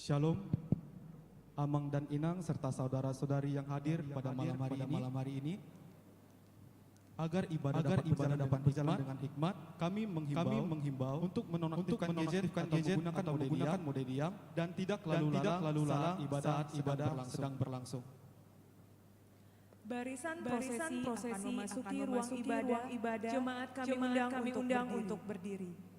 Shalom, Amang dan Inang serta saudara-saudari yang hadir pada malam hari ini. Agar ibadah dapat berjalan dengan hikmat, kami menghimbau untuk menonaktifkan gadget atau menggunakan mode diam dan tidak lalu lalang saat ibadah sedang berlangsung. Barisan prosesi akan memasuki ruang ibadah. Jemaat kami undang untuk berdiri.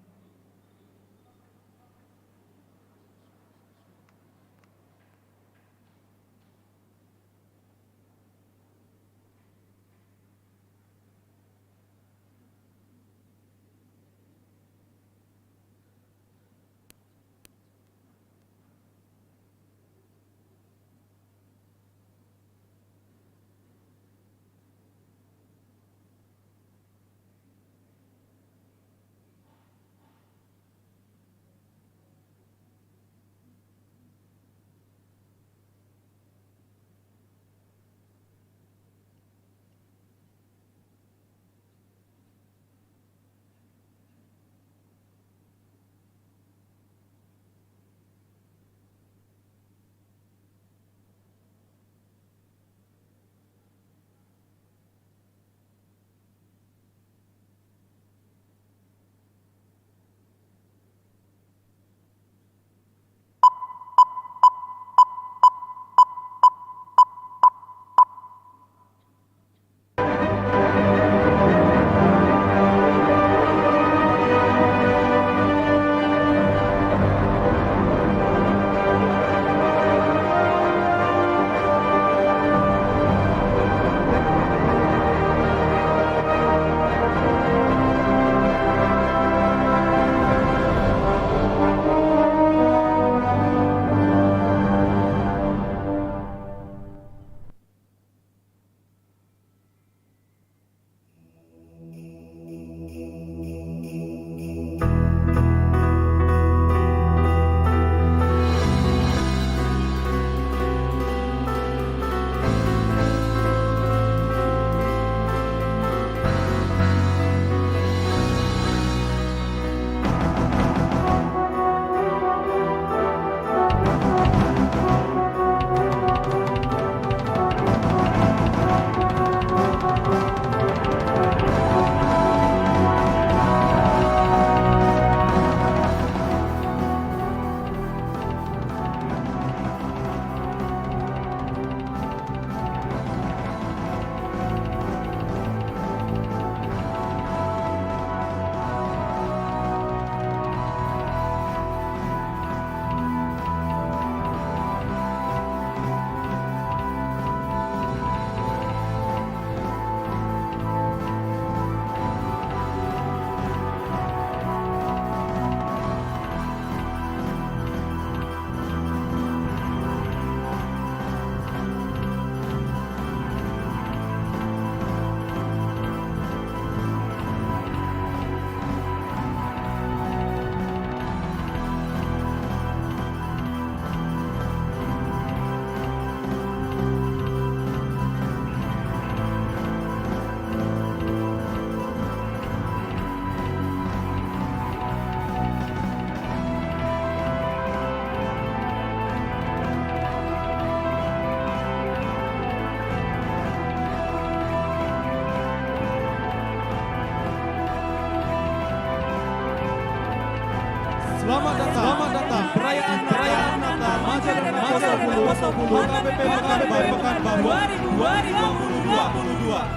Selamat datang perayaan Natal Majalengka HKBP Pekanbaru 2022.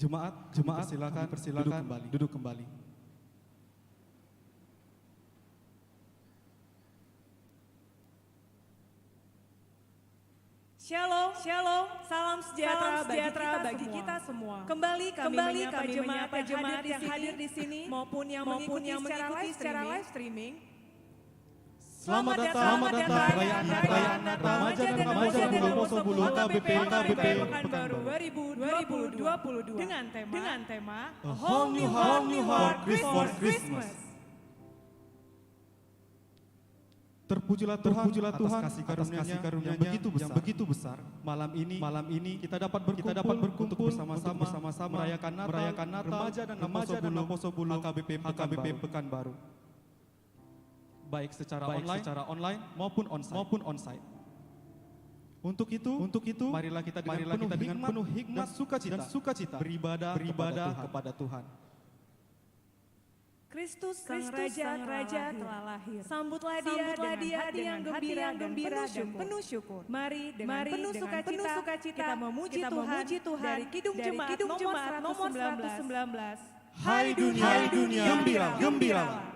Jemaat, persilakan duduk kembali. Shalom, salam sejahtera bagi kita semua. Kembali kami menyapa jemaat yang hadir di sini maupun yang mengikuti secara live streaming. Selamat datang perayaan remaja dan remaja Bondowoso Bulu KBP Pekanbaru 2022 dengan tema A Whole New Heart for Christmas. Terpujilah Tuhan atas kasih karunia-Nya yang begitu besar. Malam ini kita dapat berkumpul untuk bersama-sama merayakan Natal remaja dan Bondowoso Bulu HKBP Pekanbaru. Baik secara online maupun onsite. Untuk itu, marilah kita dengan penuh hikmat dan sukacita beribadah kepada Tuhan. Kristus Sang Raja telah lahir. Sambutlah dia dengan hati yang gembira dan penuh syukur. Mari dengan penuh sukacita kita memuji Tuhan dari Kidung Jemaat nomor 119. Hai dunia, gembiralah.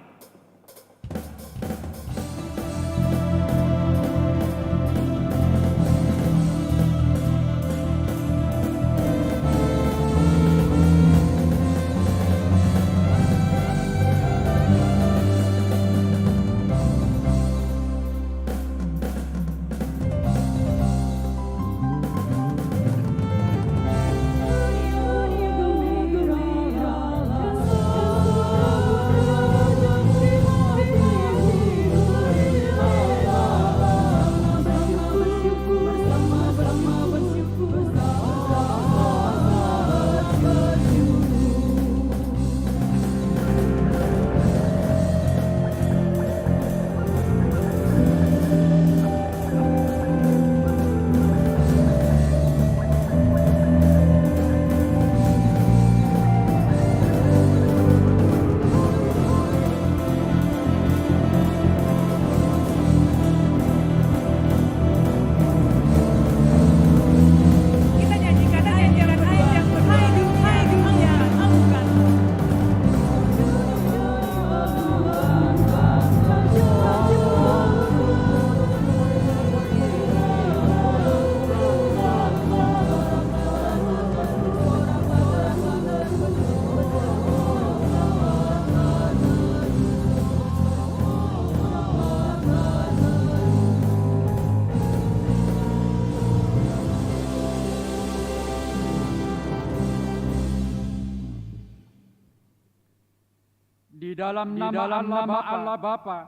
Di dalam nama Allah Bapa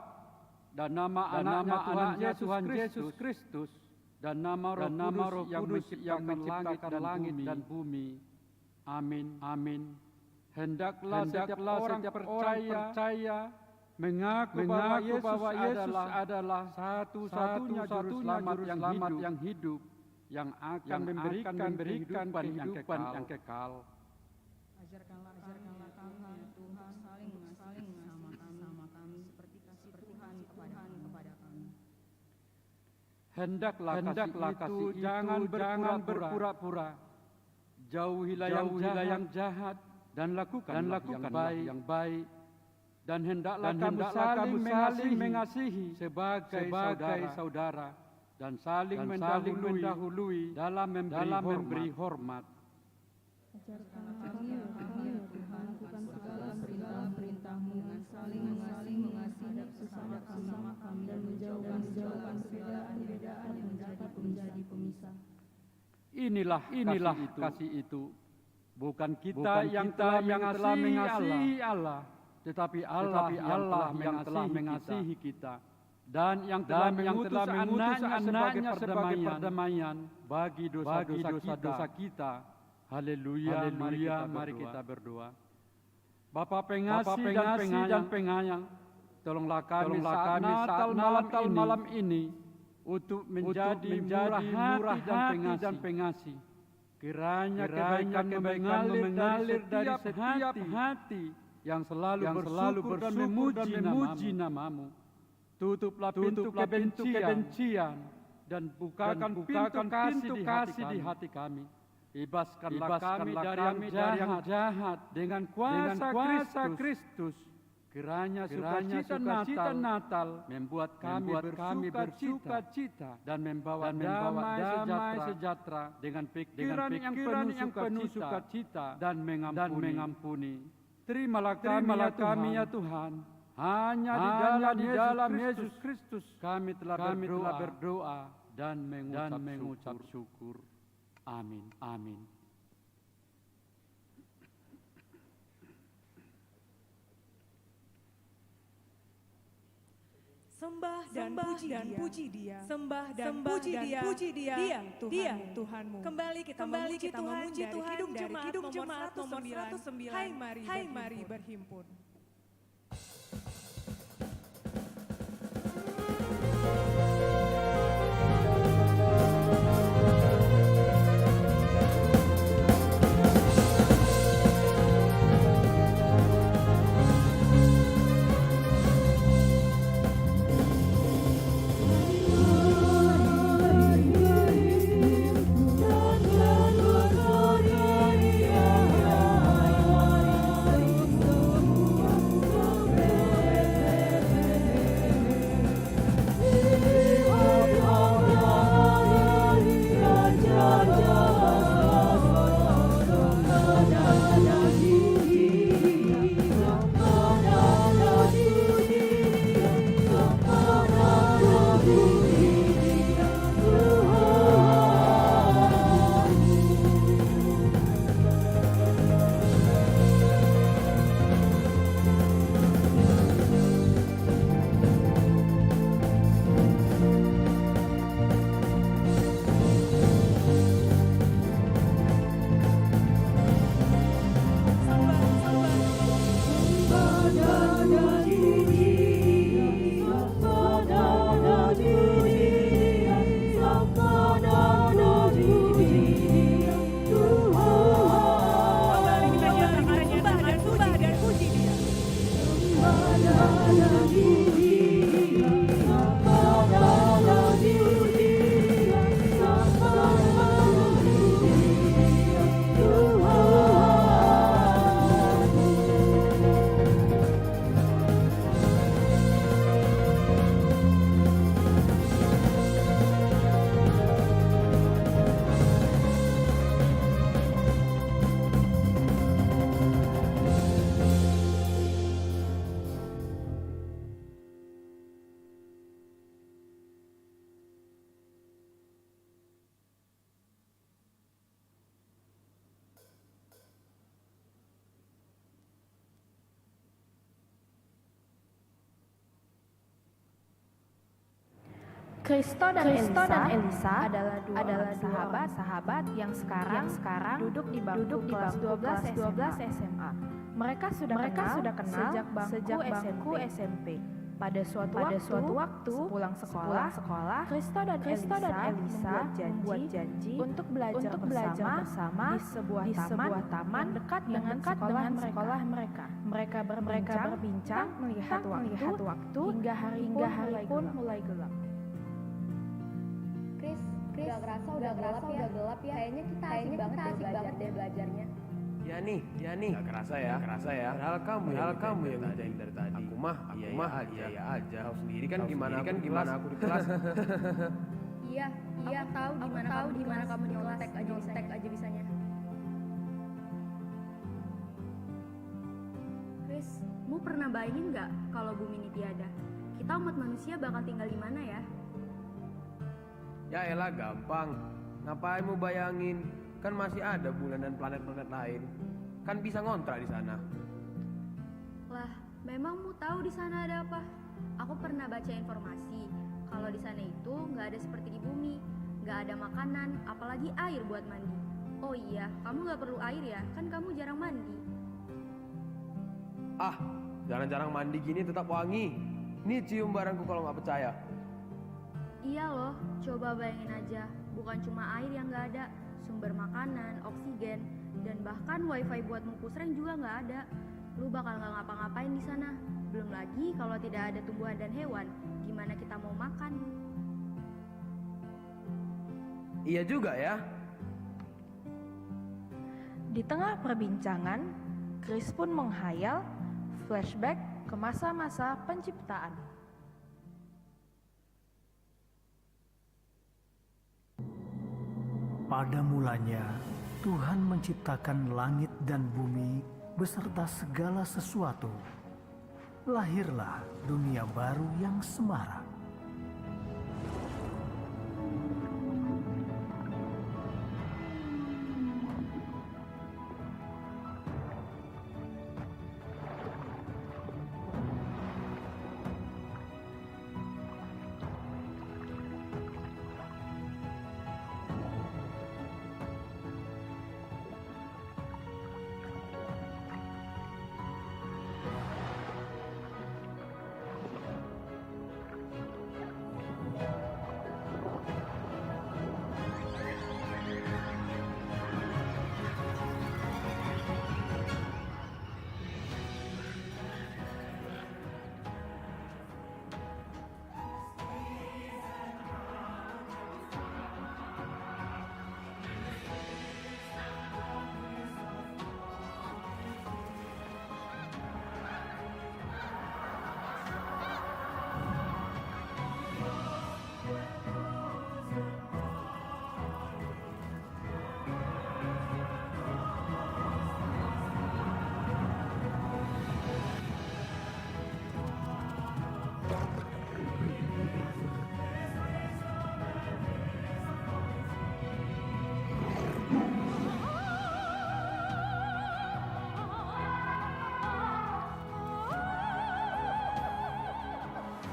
dan nama anaknya Tuhan Yesus Kristus dan nama Roh Kudus yang menciptakan langit dan bumi. Amin. Hendaklah setiap orang percaya mengaku bahwa Yesus adalah satu-satunya juru selamat yang hidup yang akan memberikan kehidupan yang kekal. Ajarkanlah kami Tuhan saling mengasihi sama kami seperti kasih Tuhan kepada kami. Hendaklah kasih itu jangan berpura-pura. Jauhilah yang jahat dan lakukanlah yang baik. Dan hendaklah kamu saling mengasihi sebagai saudara dan saling mendahului dalam memberi hormat. Ajarkanlah kami ya Tuhan lakukan segala perintah-perintah-Mu dengan saling mengasihi sesama kami dan menjauhkan perbedaan yang dapat menjadi pemisah. Inilah kasih itu. Bukan kita yang telah mengasihi Allah, tetapi Allah yang telah mengasihi kita. Dan yang telah mengutus anaknya sebagai perdamaian bagi dosa-dosa kita. Haleluya, mari kita berdoa. Bapa pengasih dan penyayang, tolonglah kami saat Natal malam ini untuk menjadi murah hati dan pengasih. Kiranya kebaikan mengalir dari setiap hati yang selalu bersyukur dan memuji namamu. Tutuplah pintu kebencian dan bukakan pintu kasih di hati kami. Bebaskanlah kami dari yang jahat dengan kuasa Kristus. Kiranya sukacita Natal membuat kami bersuka cita dan membawa damai sejahtera dengan pikiran yang penuh sukacita dan mengampuni. Terimalah kami ya Tuhan Hanya di dalam Yesus Kristus kami telah berdoa dan mengucap syukur. Amin. Amin. Sembah dan puji Dia. Sembah dan puji Dia. Dia Tuhanmu. Kembali kita memuji Tuhan dari Kidung Jemaat nomor 109. Hai mari berhimpun. Kristo dan Elisa adalah dua sahabat yang sekarang duduk di bangku kelas 12 SMA. Mereka sudah kenal sejak bangku SMP. Pada suatu waktu pulang sekolah, Kristo dan Elisa membuat janji untuk belajar bersama di sebuah taman dekat dengan sekolah mereka. Mereka berbincang melihat waktu hingga hari pun mulai gelap. Chris, udah gelap ya. Kayaknya kita asik banget deh belajarnya. Ya nih, gak kerasa ya. Padahal kamu yang ngerjain dari tadi. Aku mah iya aja. Tahu sendiri kan gimana aku di kelas. Iya, aku tahu gimana kamu nyontek aja bisanya. Chris, mu pernah bayangin nggak kalau bumi ini tiada? Kita umat manusia bakal tinggal di mana ya? Ya elah gampang. Ngapain mau bayangin? Kan masih ada bulan dan planet-planet lain. Kan bisa ngontrak di sana. Lah, memang mu tahu di sana ada apa? Aku pernah baca informasi kalau di sana itu nggak ada seperti di bumi, nggak ada makanan, apalagi air buat mandi. Oh iya, kamu nggak perlu air ya? Kan kamu jarang mandi. Ah, jarang-jarang mandi gini tetap wangi. Nih cium barangku kalau nggak percaya. Iya loh, coba bayangin aja, bukan cuma air yang nggak ada, sumber makanan, oksigen, dan bahkan wifi buat musreng juga nggak ada. Lu bakal nggak ngapa-ngapain di sana. Belum lagi kalau tidak ada tumbuhan dan hewan, gimana kita mau makan? Iya juga ya. Di tengah perbincangan, Chris pun menghayal flashback ke masa-masa penciptaan. Pada mulanya, Tuhan menciptakan langit dan bumi beserta segala sesuatu. lahirlah dunia baru yang semarak.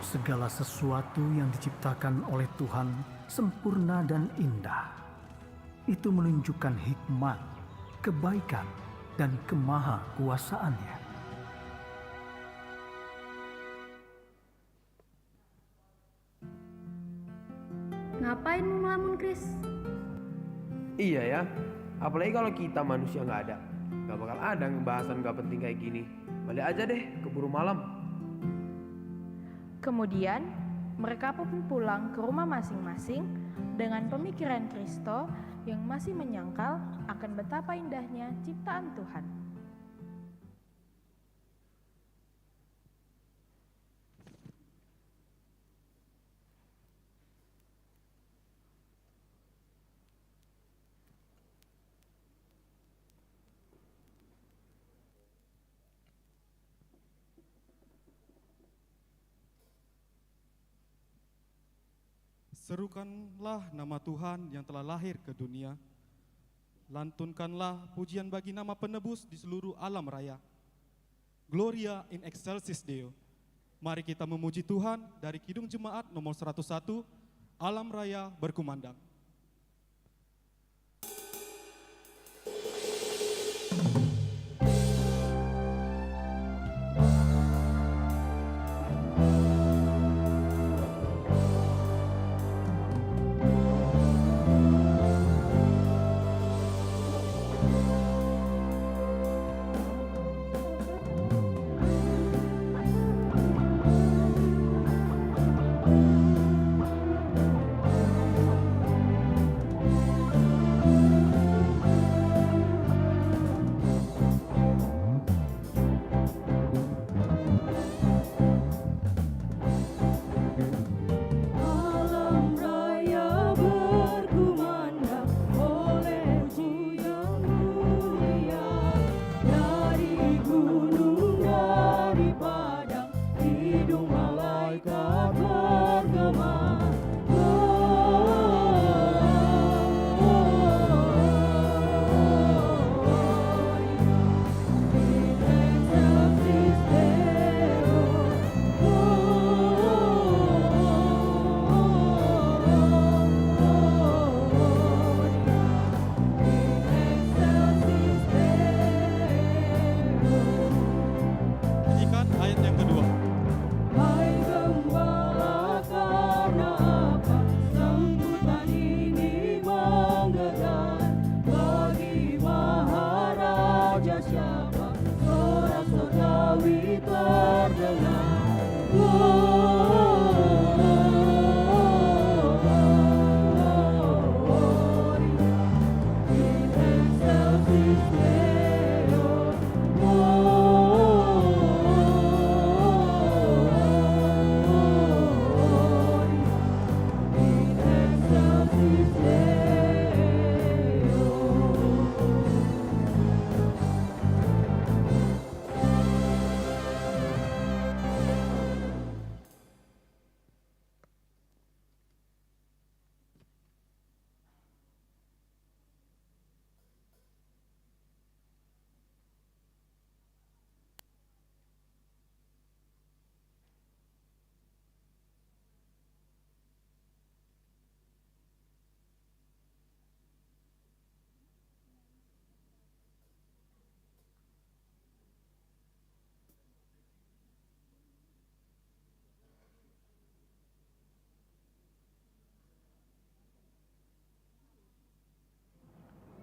Segala sesuatu yang diciptakan oleh Tuhan sempurna dan indah. Itu menunjukkan hikmat, kebaikan, dan kemahakuasaannya. Ngapain mau melamun, Chris? Iya ya, apalagi kalau kita manusia nggak ada. Gak bakal ada ngebahasan gak penting kayak gini. Balik aja deh, keburu malam. Kemudian, mereka pun pulang ke rumah masing-masing dengan pemikiran Kristo yang masih menyangkal akan betapa indahnya ciptaan Tuhan. Serukanlah nama Tuhan yang telah lahir ke dunia. Lantunkanlah pujian bagi nama penebus di seluruh alam raya. Gloria in excelsis Deo. Mari kita memuji Tuhan dari Kidung Jemaat nomor 101, Alam Raya Berkumandang.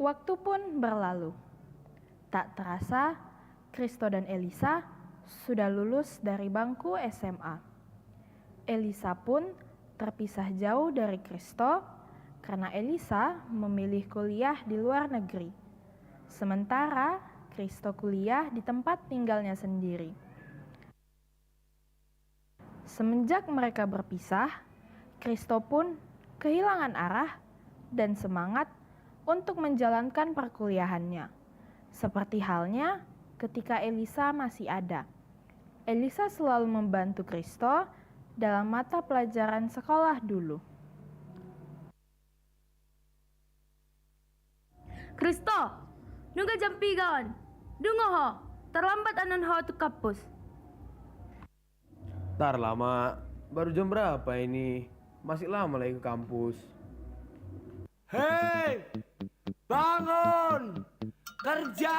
Waktu pun berlalu. Tak terasa, Kristo dan Elisa sudah lulus dari bangku SMA. Elisa pun terpisah jauh dari Kristo karena Elisa memilih kuliah di luar negeri. Sementara Kristo kuliah di tempat tinggalnya sendiri. Semenjak mereka berpisah, Kristo pun kehilangan arah dan semangat untuk menjalankan perkuliahannya. Seperti halnya ketika Elisa masih ada. Elisa selalu membantu Kristo dalam mata pelajaran sekolah dulu. Kristo, nunggu jam pigaon. Dungo ho, terlambat anan ho tu kapus. Ntar lama, baru jam berapa ini? Masih lama lagi ke kampus. Hei, bangun, kerja.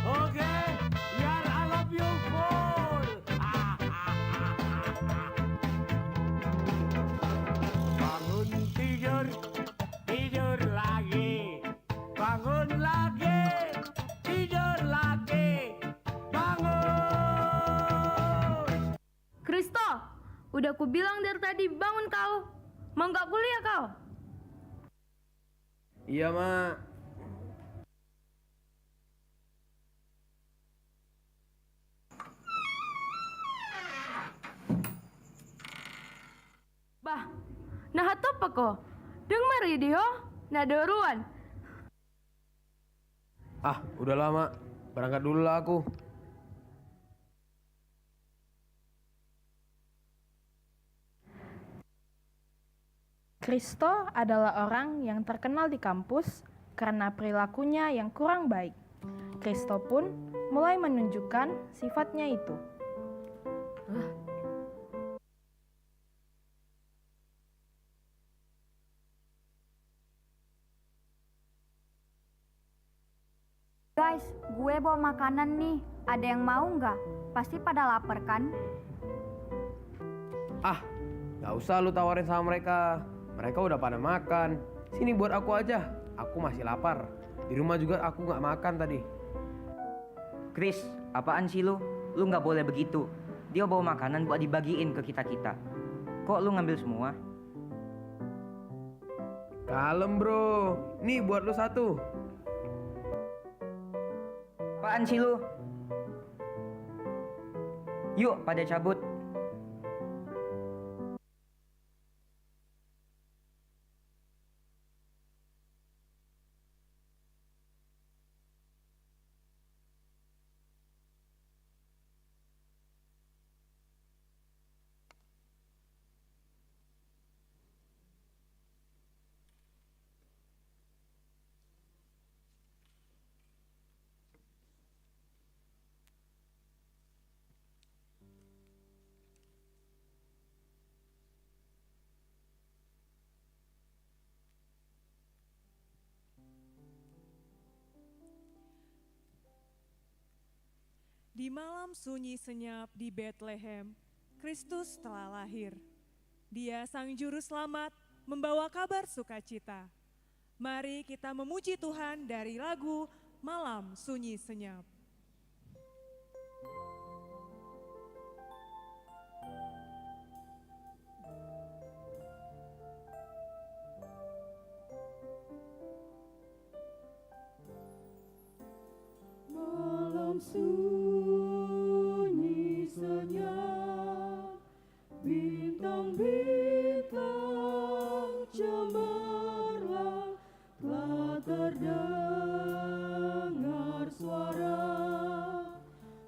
Oke, biar I love you full. Bangun tidur, tidur lagi. Bangun lagi, tidur lagi. Bangun. Kristo, udah ku bilang dari tadi bangun kau. Mau nggak kuliah kau? Iya, Mak. Bah, nah apa ko? Deng mari dio, nah doruan. Ah, udah lama. Berangkat dulu lah aku. Kristo adalah orang yang terkenal di kampus karena perilakunya yang kurang baik. Kristo pun mulai menunjukkan sifatnya itu. Guys, gue bawa makanan nih. Ada yang mau nggak? Pasti pada lapar kan? Ah, gak usah lu tawarin sama mereka. Mereka udah pada makan. Sini buat aku aja. Aku masih lapar. Di rumah juga aku gak makan tadi. Chris, apaan sih lu? Lu gak boleh begitu. Dia bawa makanan buat dibagiin ke kita-kita. Kok lu ngambil semua? Kalem bro. Nih buat lu satu. Apaan sih lu? Yuk, pada cabut. Di malam sunyi senyap di Bethlehem, Kristus telah lahir. Dia sang juru selamat, membawa kabar sukacita. Mari kita memuji Tuhan dari lagu Malam Sunyi Senyap. Malam sunyi senyap, bintang-bintang cemerlang, telah terdengar suara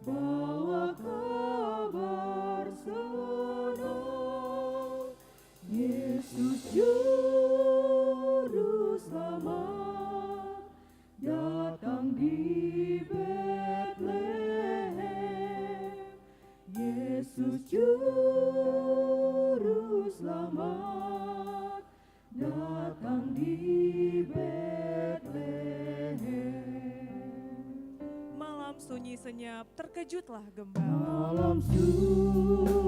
bawa kabar senang. Yesus Juru Selamat datang di Bethlehem. Yesus Juru Selamat datang di Bethlehem. Malam sunyi senyap terkejutlah gembala. Malam sunyi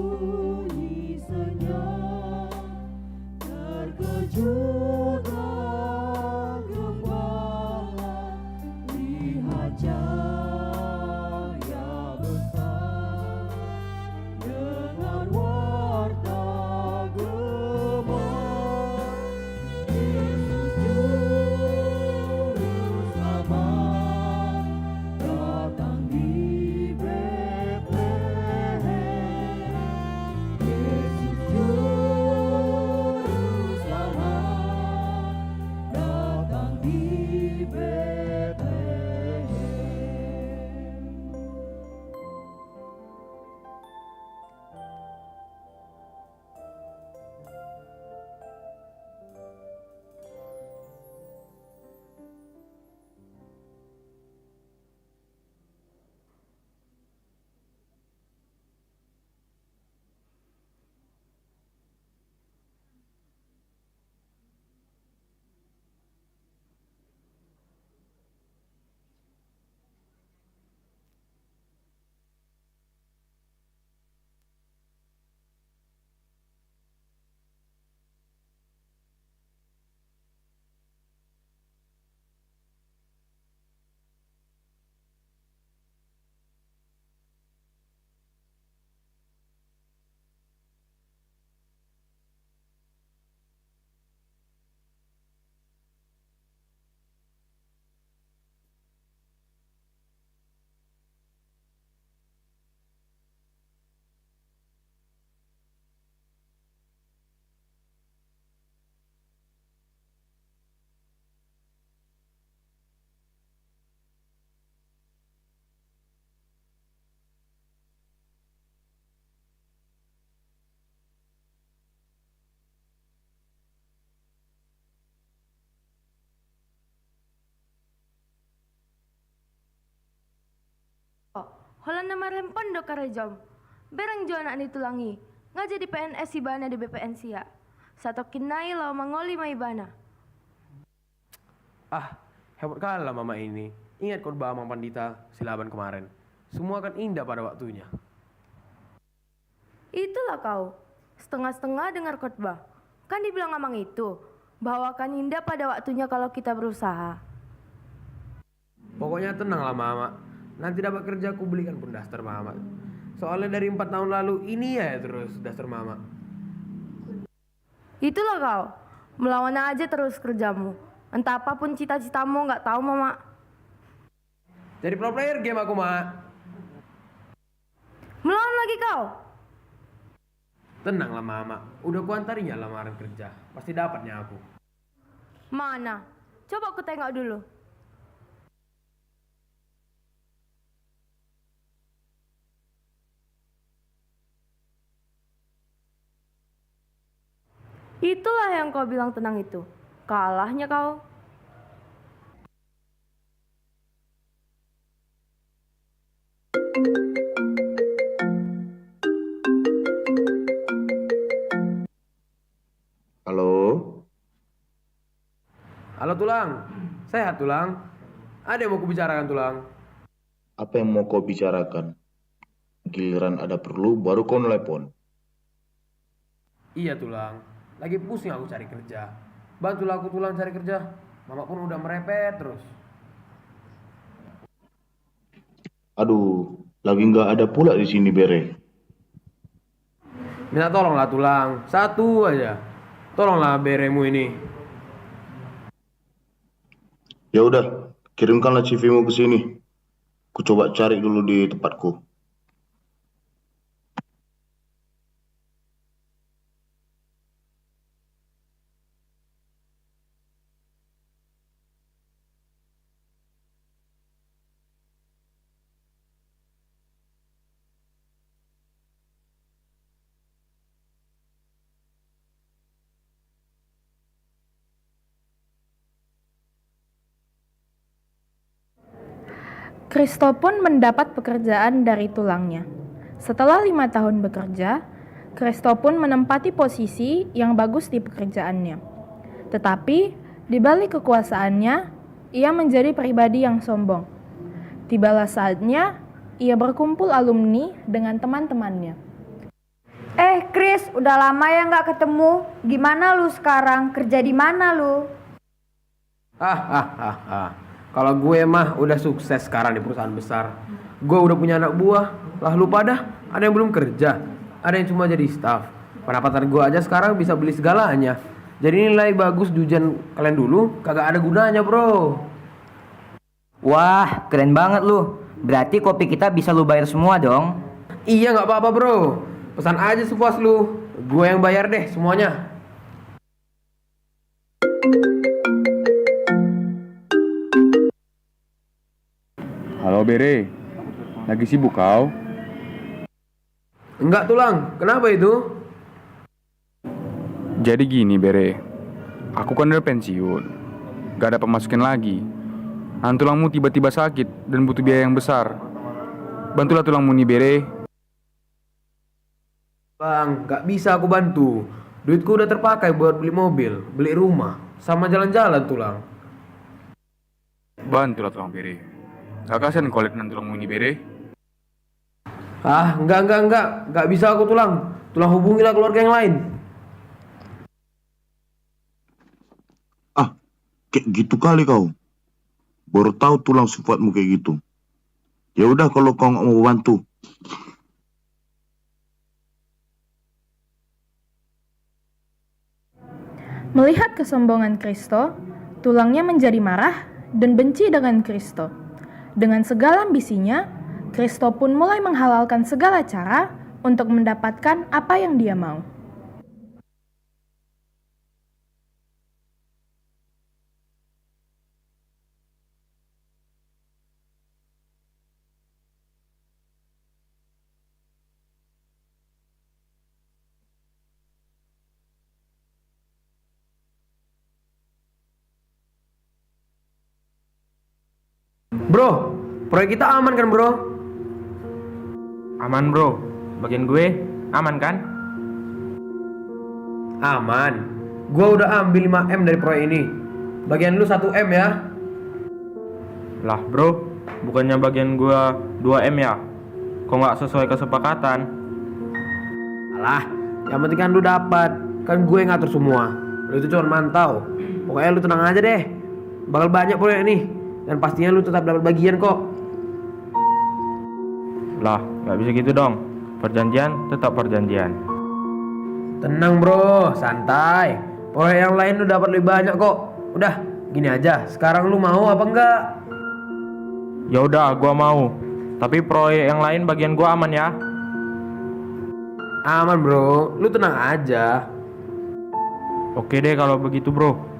senyap terkejutlah gembala, lihat cahaya besar, dengar warta gemar, Yesus Juru Selamat datang di Betlehem. Yesus Juru Selamat datang di Betlehem. Holanda marhem pondok karejom. Berang jo anak nitulangi. Ngaja di PNS ibana di BPN sia. Satu kinai lo mangoli maibana. Ah, hebat kali lah mama ini. Ingat khotbah Amang Pandita Silaban kemarin. Semua kan indah pada waktunya. Itulah kau. Setengah-setengah dengar khotbah. Kan dibilang Amang itu bahwa akan indah pada waktunya kalau kita berusaha. Pokoknya tenanglah mama. Nanti dapat kerja aku belikan pun daster mama. Soalnya dari 4 tahun lalu ini ya terus daster mama. Itulah kau. Melawan aja terus kerjamu. Entah apapun cita-citamu nggak tahu mama. Jadi pro player game aku mak. Melawan lagi kau. Tenanglah mama. Udah kuantarinya lamaran kerja. Pasti dapatnya aku. Mana? Coba aku tengok dulu. Itulah yang kau bilang tenang itu. Kalahnya kau. Halo? Halo Tulang. Sehat Tulang? Ada yang mau kubicarakan Tulang? Apa yang mau kau bicarakan? Giliran ada perlu baru kau nelpon. Iya Tulang. Lagi pusing aku cari kerja. Bantulah aku Tulang cari kerja. Mama pun udah merepet terus. Aduh, lagi nggak ada pula di sini Bere. Minta tolonglah Tulang. Satu aja. Tolonglah Beremu ini. Ya udah, kirimkanlah CV-mu ke sini. Ku coba cari dulu di tempatku. Kristo pun mendapat pekerjaan dari tulangnya. Setelah 5 tahun bekerja, Kristo pun menempati posisi yang bagus di pekerjaannya. Tetapi, di balik kekuasaannya, ia menjadi pribadi yang sombong. Tibalah saatnya ia berkumpul alumni dengan teman-temannya. Chris, udah lama ya nggak ketemu. Gimana lu sekarang? Kerja di mana lu? Kalau gue mah udah sukses sekarang di perusahaan besar. Gue udah punya anak buah. Lah lu pada ada yang belum kerja, ada yang cuma jadi staff. Pendapatan gue aja sekarang bisa beli segalanya. Jadi nilai bagus di ujian kalian dulu kagak ada gunanya, bro. Wah, keren banget lu. Berarti kopi kita bisa lu bayar semua dong. Iya, nggak apa-apa, bro. Pesan aja sepuas lu. Gue yang bayar deh semuanya. Halo Bere, lagi sibuk kau? Enggak, Tulang. Kenapa itu? Jadi gini Bere, aku kan udah pensiun, gak ada pemasukan lagi. Tulangmu tiba-tiba sakit dan butuh biaya yang besar. Bantulah tulangmu nih Bere. Bang, gak bisa aku bantu. Duitku udah terpakai buat beli mobil, beli rumah, sama jalan-jalan, Tulang. Bantulah tulang Bere. Gak kasihan koleknan tulangmu ini Bere. Enggak bisa aku, Tulang. Tulang hubungilah keluarga yang lain. Kayak gitu kali kau. Baru tahu tulang sifatmu kayak gitu. Ya udah kalau kau nggak mau bantu. Melihat kesombongan Kristo, tulangnya menjadi marah dan benci dengan Kristo. Dengan segala ambisinya, Kristo pun mulai menghalalkan segala cara untuk mendapatkan apa yang dia mau. Bro, proyek kita aman kan, bro? Aman bro, bagian gue aman kan? Aman. Gue udah ambil 5M dari proyek ini. Bagian lu 1M ya. Lah bro, bukannya bagian gue 2M ya? Kok nggak sesuai kesepakatan? Alah, yang penting kan lu dapat. Kan gue ngatur semua. Lu itu cuma mantau. Pokoknya lu tenang aja deh. Bakal banyak proyek nih. Dan pastinya lu tetap dapat bagian kok. Lah, nggak bisa gitu dong. Perjanjian tetap perjanjian. Tenang bro, santai. Proyek yang lain lu dapat lebih banyak kok. Udah, gini aja. Sekarang lu mau apa enggak? Ya udah, gua mau. Tapi proyek yang lain bagian gua aman ya. Aman bro, lu tenang aja. Oke deh kalau begitu bro.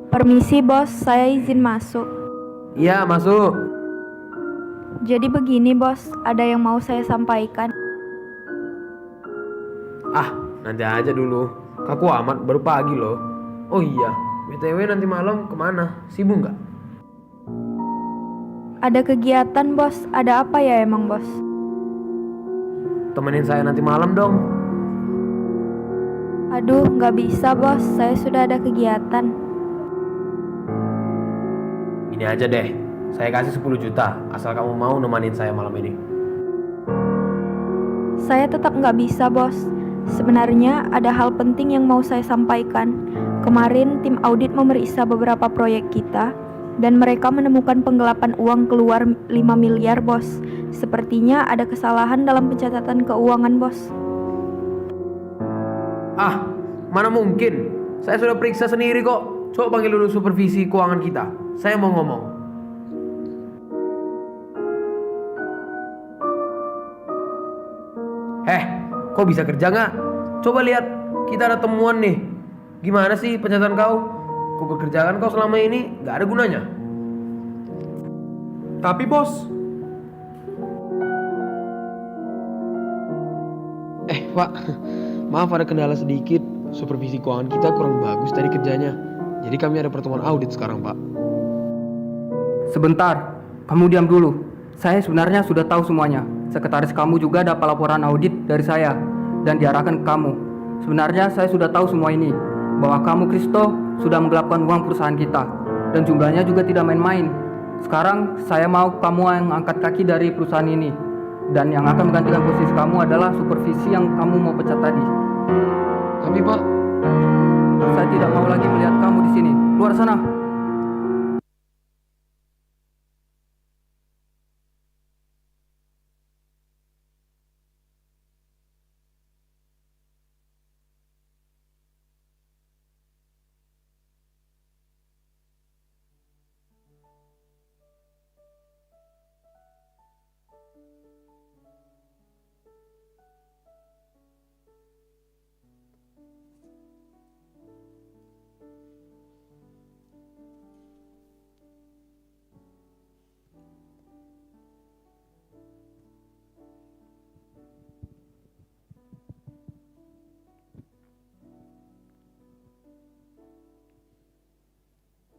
Permisi bos, saya izin masuk. Iya, masuk. Jadi begini bos, ada yang mau saya sampaikan. Nanti aja dulu. Kaku amat, baru pagi loh. Oh iya, BTW nanti malam kemana? Sibuk nggak? Ada kegiatan bos, ada apa ya emang bos? Temenin saya nanti malam dong. Aduh, nggak bisa bos, saya sudah ada kegiatan. Ini aja deh, saya kasih 10 juta asal kamu mau nemenin saya malam ini. Saya tetap nggak bisa bos. Sebenarnya ada hal penting yang mau saya sampaikan. Kemarin tim audit memeriksa beberapa proyek kita dan mereka menemukan penggelapan uang keluar 5 miliar bos. Sepertinya ada kesalahan dalam pencatatan keuangan bos. Mana mungkin? Saya sudah periksa sendiri kok. Coba panggil dulu supervisi keuangan kita. Saya mau ngomong. Kok bisa kerja nggak? Coba lihat, kita ada temuan nih. Gimana sih pencatatan kau? Pekerjaan kau selama ini nggak ada gunanya. Tapi bos, Pak, maaf ada kendala sedikit. Supervisi keuangan kita kurang bagus tadi kerjanya. Jadi kami ada pertemuan audit sekarang, Pak. Sebentar, kamu diam dulu. Saya sebenarnya sudah tahu semuanya. Sekretaris kamu juga dapat laporan audit dari saya dan diarahkan ke kamu. Sebenarnya saya sudah tahu semua ini, bahwa kamu Kristo sudah menggelapkan uang perusahaan kita dan jumlahnya juga tidak main-main. Sekarang saya mau kamu yang angkat kaki dari perusahaan ini, dan yang akan menggantikan posisi kamu adalah supervisi yang kamu mau pecat tadi. Tapi Pak, saya tidak mau lagi melihat kamu di sini. Keluar sana.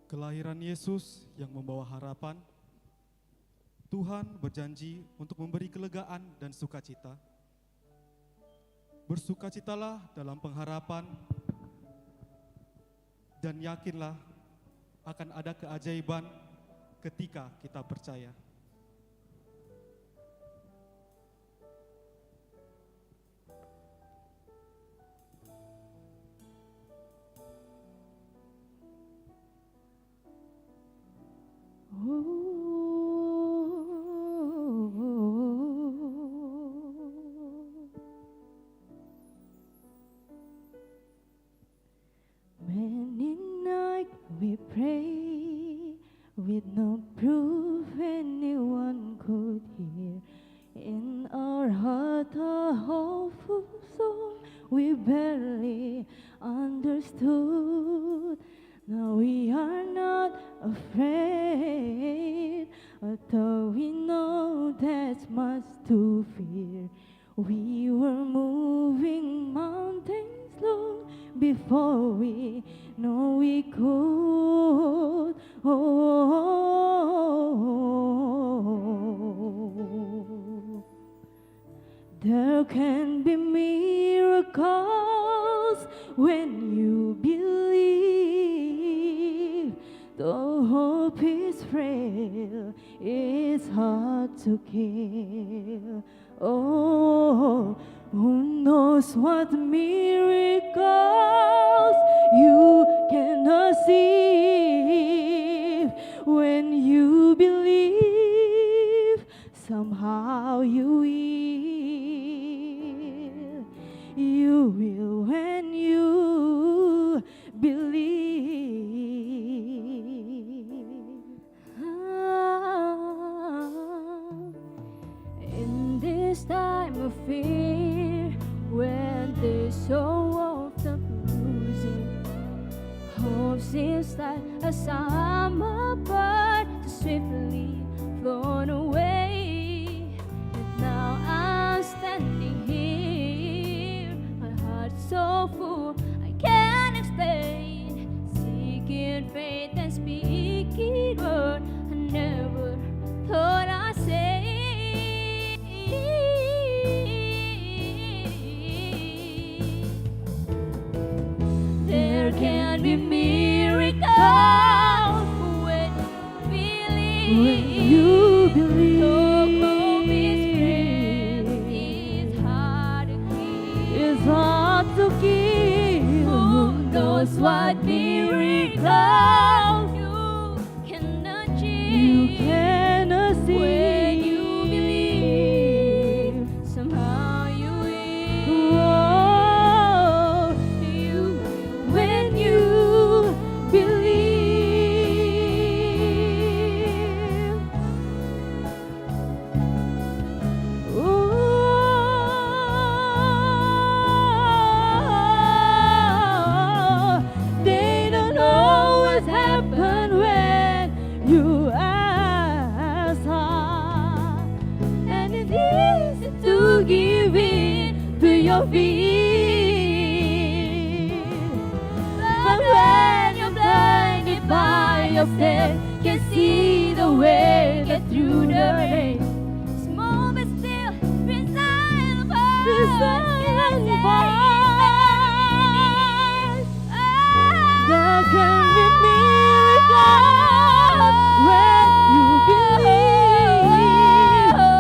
Kelahiran Yesus yang membawa harapan, Tuhan berjanji untuk memberi kelegaan dan sukacita. Bersukacitalah dalam pengharapan dan yakinlah akan ada keajaiban ketika kita percaya. Many nights we pray with no proof anyone could hear. In our heart a hopeful song we barely understood. Now we are not afraid, although we know there's much to fear. We were moving mountains long before we know we could. Oh, there can be miracles when you believe. Though hope is frail, it's hard to kill. Oh, who knows what miracles you cannot see. When you believe, somehow you will. You will when you believe. In this time of fear, when there's so often losing, hope seems like a summer bird swiftly flown away. And now I'm standing here, my heart's so full I can't explain, seeking faith and speaking word I never thought I'd say. There can be miracles when you believe. Though hope is frail, it's hard to keep. It's hard to keep. Who knows what miracles you cannot achieve? You cannot see. When you believe, somehow you will. Oh, you when you believe. Oh, they don't know what's happened when you ask her, and it's easy to give in to your fear. But when you're blinded by yourself, can see the way, get through the rain. Small but still, There can be miracles when you believe.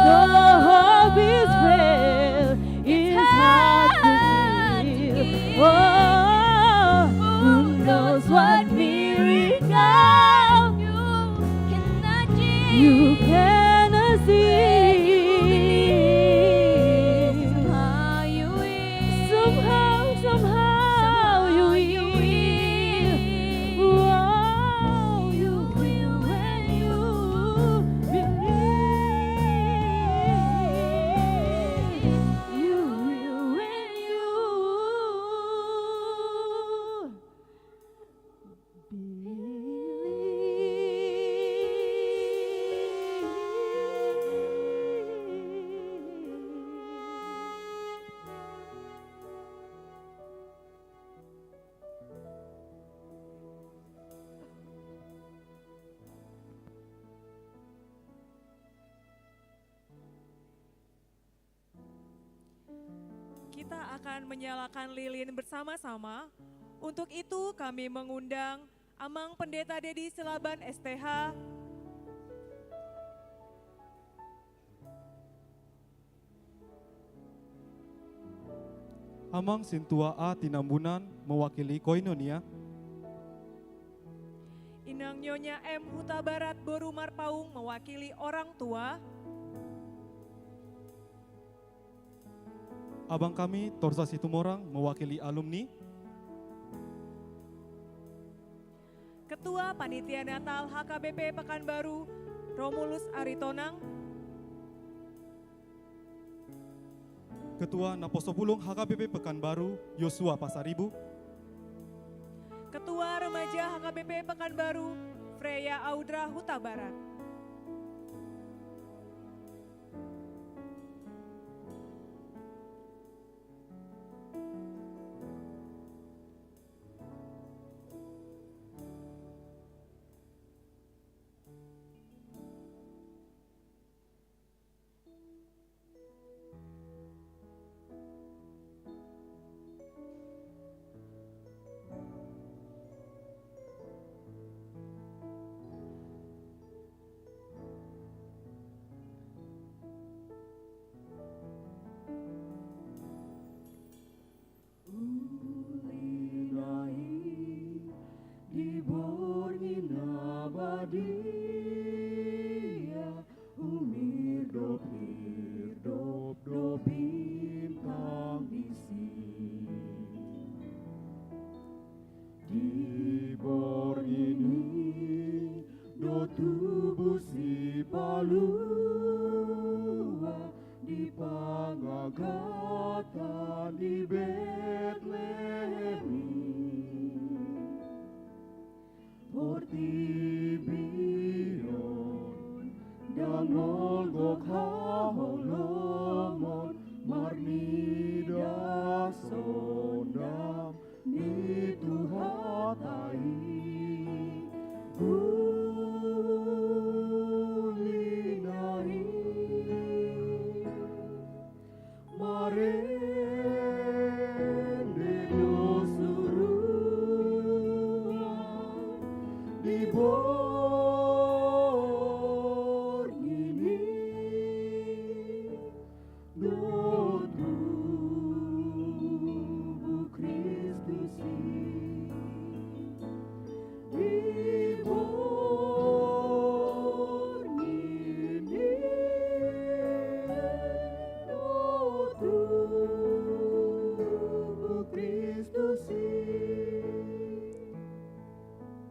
Though hope is frail, it's hard to feel. Oh, who knows what miracle you cannot see. Somehow you will. Wow, you will when you believe. You will when you Kita akan menyalakan lilin bersama-sama. Untuk itu kami mengundang Amang Pendeta Dedi Silaban STH, Amang Sintua A Tinambunan mewakili Koinonia, Inang Nyonya M Huta Barat Boru Marpaung mewakili orang tua, abang kami Torsa Situmorang mewakili alumni, Ketua Panitia Natal HKBP Pekanbaru Romulus Aritonang, Ketua Naposopulung HKBP Pekanbaru Yosua Pasaribu, Ketua Remaja HKBP Pekanbaru Freya Audra Huta Barat,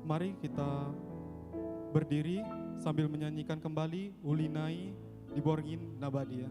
Mari kita berdiri sambil menyanyikan kembali Ulinai Diborgin Nabadia.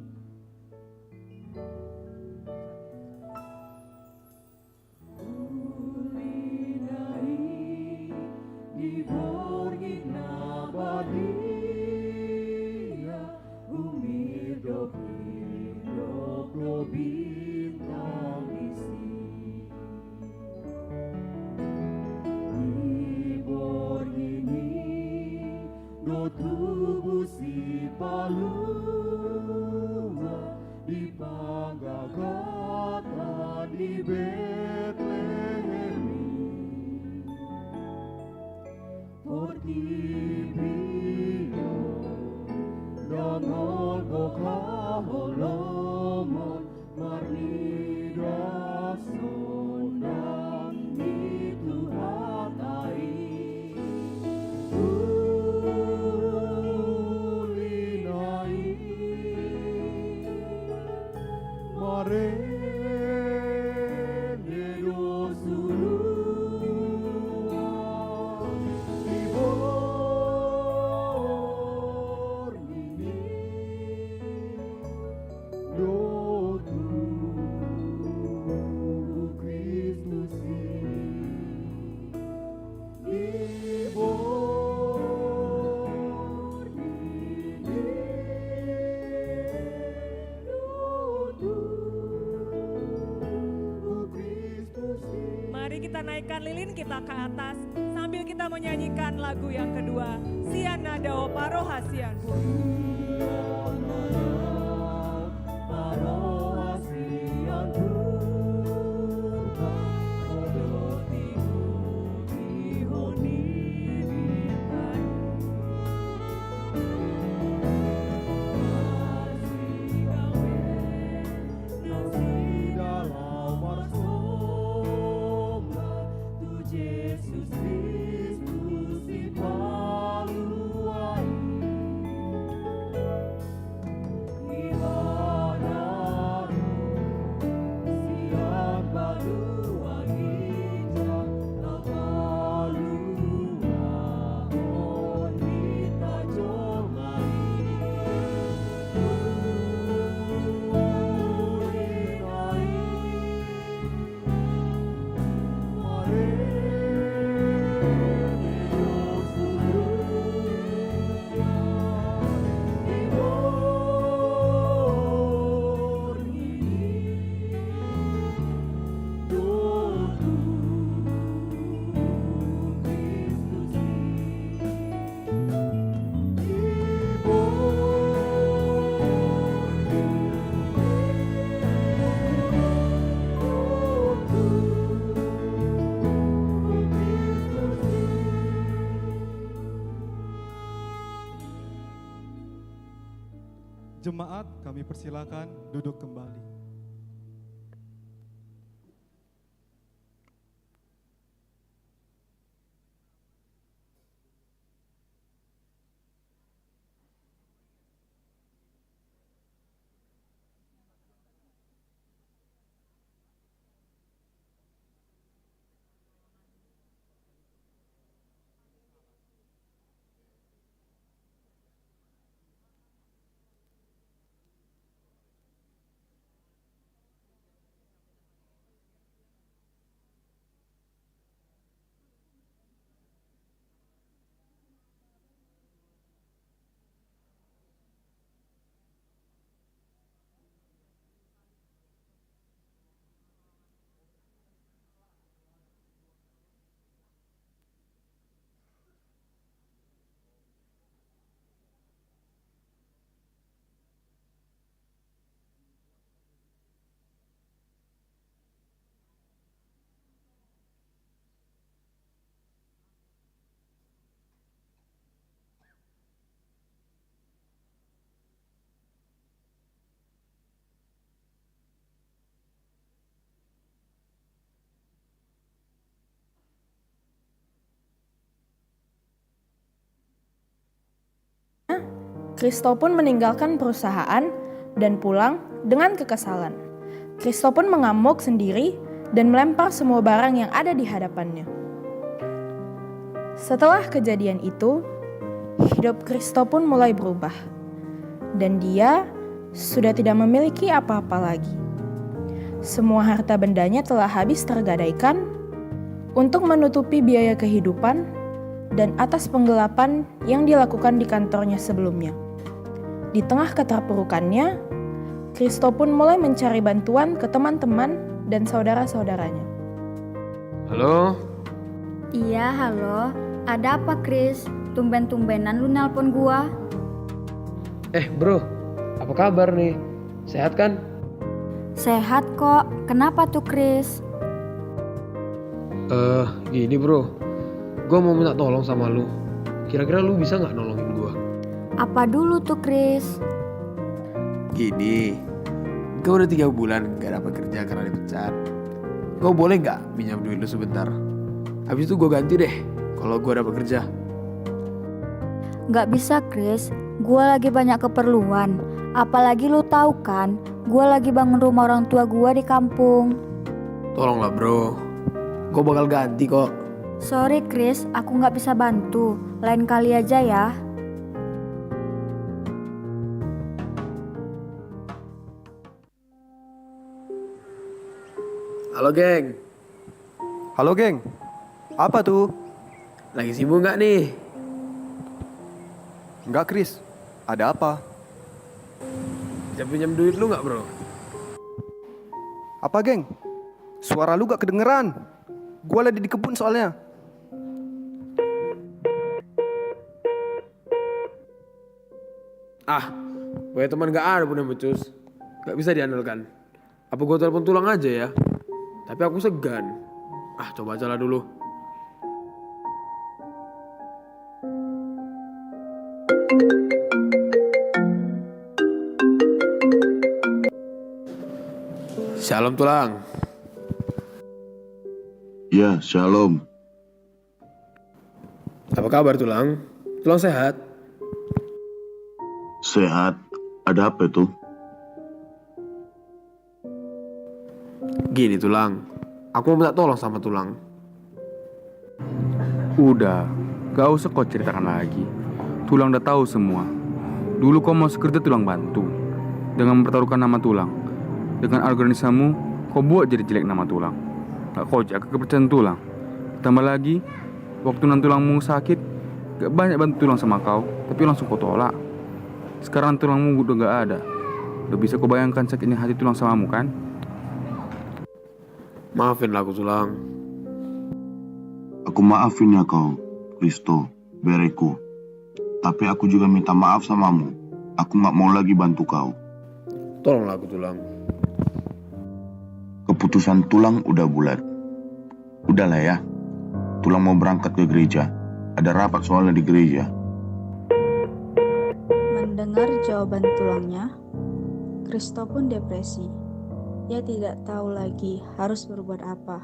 dipagagatan di Betlehem, Portibio dan Golgotha Holomo marnida sondan di Tuhan ai ulinai mare dedo sulua ibor nini do tu Kristus ibor nini do tu Kristus. Mari kita naikkan lilin kita ke atas sambil kita menyanyikan lagu yang kedua, Siana Dao Parohasian. Parohasian Purba Rodo Tihoni Ditai Nasi dalam marsomna Tu Jesus Kristus di paluai Jemaat, kami persilakan duduk kembali. Kristo pun meninggalkan perusahaan dan pulang dengan kekesalan. Kristo pun mengamuk sendiri dan melempar semua barang yang ada di hadapannya. Setelah kejadian itu, hidup Kristo pun mulai berubah, dan dia sudah tidak memiliki apa-apa lagi. Semua harta bendanya telah habis tergadaikan untuk menutupi biaya kehidupan dan atas penggelapan yang dilakukan di kantornya sebelumnya. Di tengah keterpurukannya, Kristo pun mulai mencari bantuan ke teman-teman dan saudara-saudaranya. Halo? Iya, halo. Ada apa, Chris? Tumben-tumbenan lu nelpon gua. Bro, apa kabar nih? Sehat kan? Sehat kok. Kenapa tuh, Chris? Gini bro. Gue mau minta tolong sama lu. Kira-kira lu bisa nggak nolongin gue? Apa dulu tuh, Chris? Gini, gue udah 3 bulan gak dapat kerja karena dipecat. Gue boleh nggak minjam duit lu sebentar? Habis itu gue ganti deh kalau gue dapat kerja. Nggak bisa, Chris. Gue lagi banyak keperluan. Apalagi lu tahu kan, gue lagi bangun rumah orang tua gue di kampung. Tolonglah bro, gue bakal ganti kok. Sorry Chris, aku nggak bisa bantu. Lain kali aja ya. Halo geng. Halo geng, apa tuh? Lagi sibuk nggak nih? Enggak Chris, ada apa? Bisa pinjam duit lu nggak bro? Apa geng? Suara lu gak kedengeran. Gua lagi di kebun soalnya. Gue teman gak ada punya becus. Gak bisa diandalkan. Apa gue telepon tulang aja ya? Tapi aku segan. Coba aja lah dulu. Shalom tulang. Ya, shalom. Apa kabar tulang? Tulang sehat? Sehat. Ada apa itu? Gini tulang, aku mau minta tolong sama tulang. Udah, gak usah kau ceritakan lagi. Tulang udah tahu semua. Dulu kau mau kerja tulang bantu. Dengan mempertaruhkan nama tulang. Dengan organisasimu, kau buat jadi jelek nama tulang. Gak kau jaga kepercayaan tulang. Tambah lagi, waktu nanti tulangmu sakit, gak banyak bantu tulang sama kau, tapi langsung kau tolak. Sekarang tulangmu udah gak ada. Udah bisa kau bayangkan sakitnya hati tulang samamu kan? Maafin aku tulang. Aku maafin ya kau, Kristo, bereku. Tapi aku juga minta maaf samamu. Aku gak mau lagi bantu kau. Tolonglah aku tulang. Keputusan tulang udah bulat. Udahlah ya. Tulang mau berangkat ke gereja. Ada rapat soalnya di gereja. Mendengar jawaban tulangnya, Kristo pun depresi. Ia tidak tahu lagi harus berbuat apa.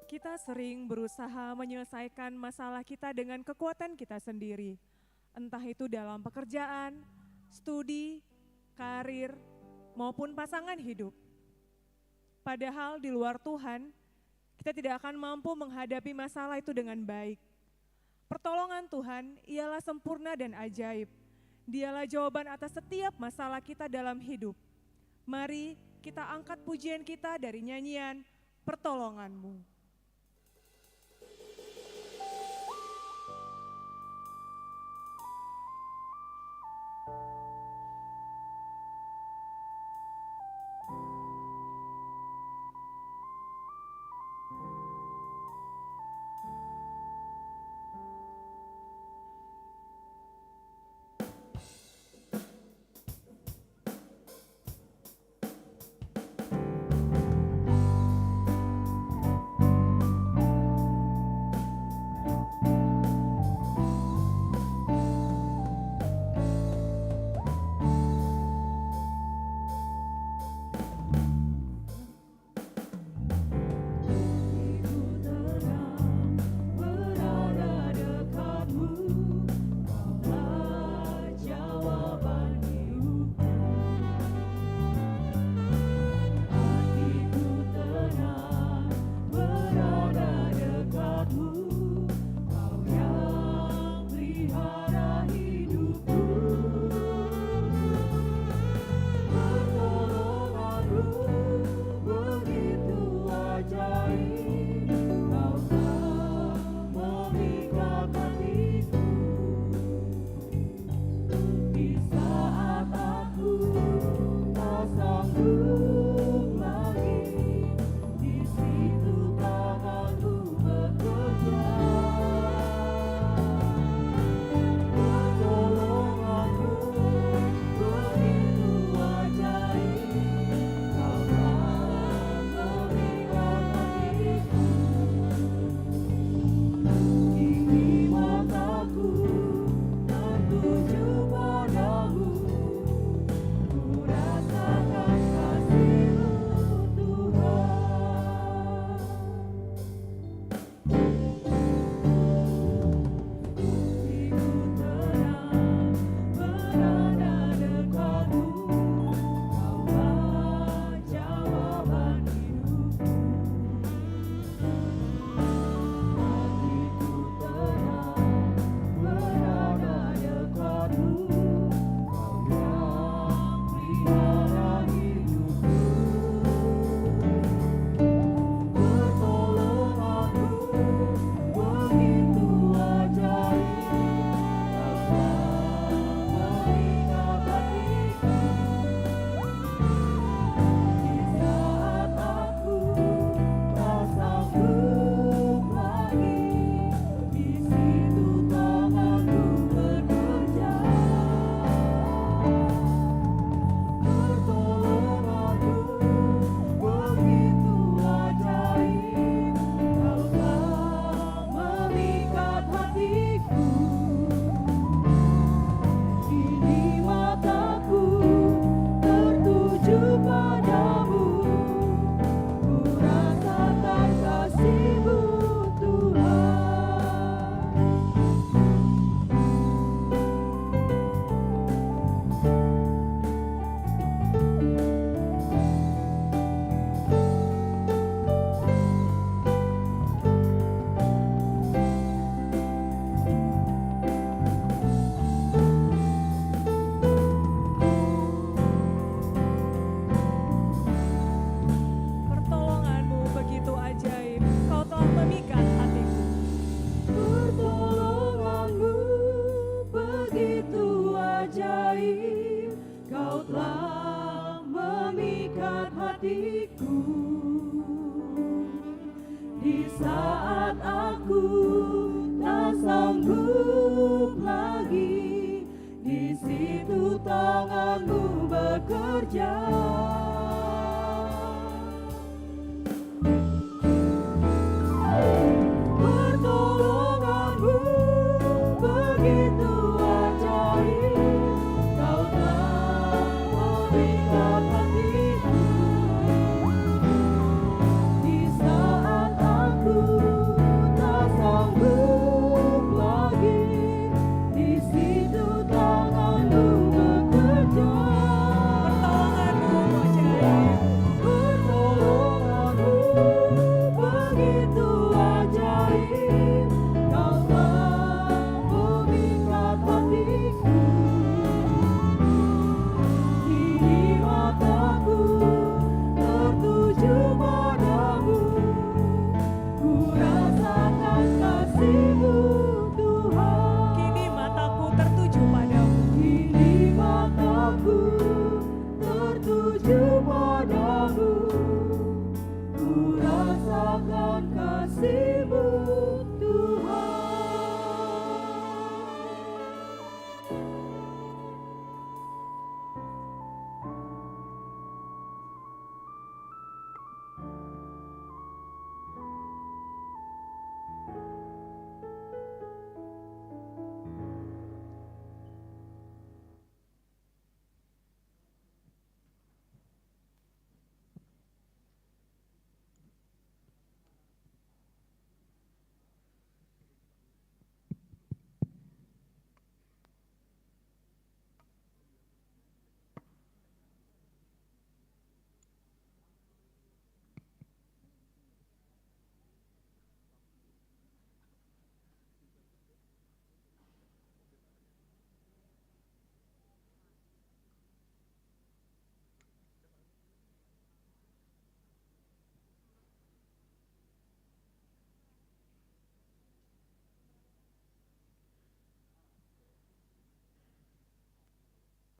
Kita sering berusaha menyelesaikan masalah kita dengan kekuatan kita sendiri. Entah itu dalam pekerjaan, studi, karir, maupun pasangan hidup. Padahal di luar Tuhan, kita tidak akan mampu menghadapi masalah itu dengan baik. Pertolongan Tuhan ialah sempurna dan ajaib. Dialah jawaban atas setiap masalah kita dalam hidup. Mari kita angkat pujian kita dari nyanyian Pertolongan-Mu. Pertolonganmu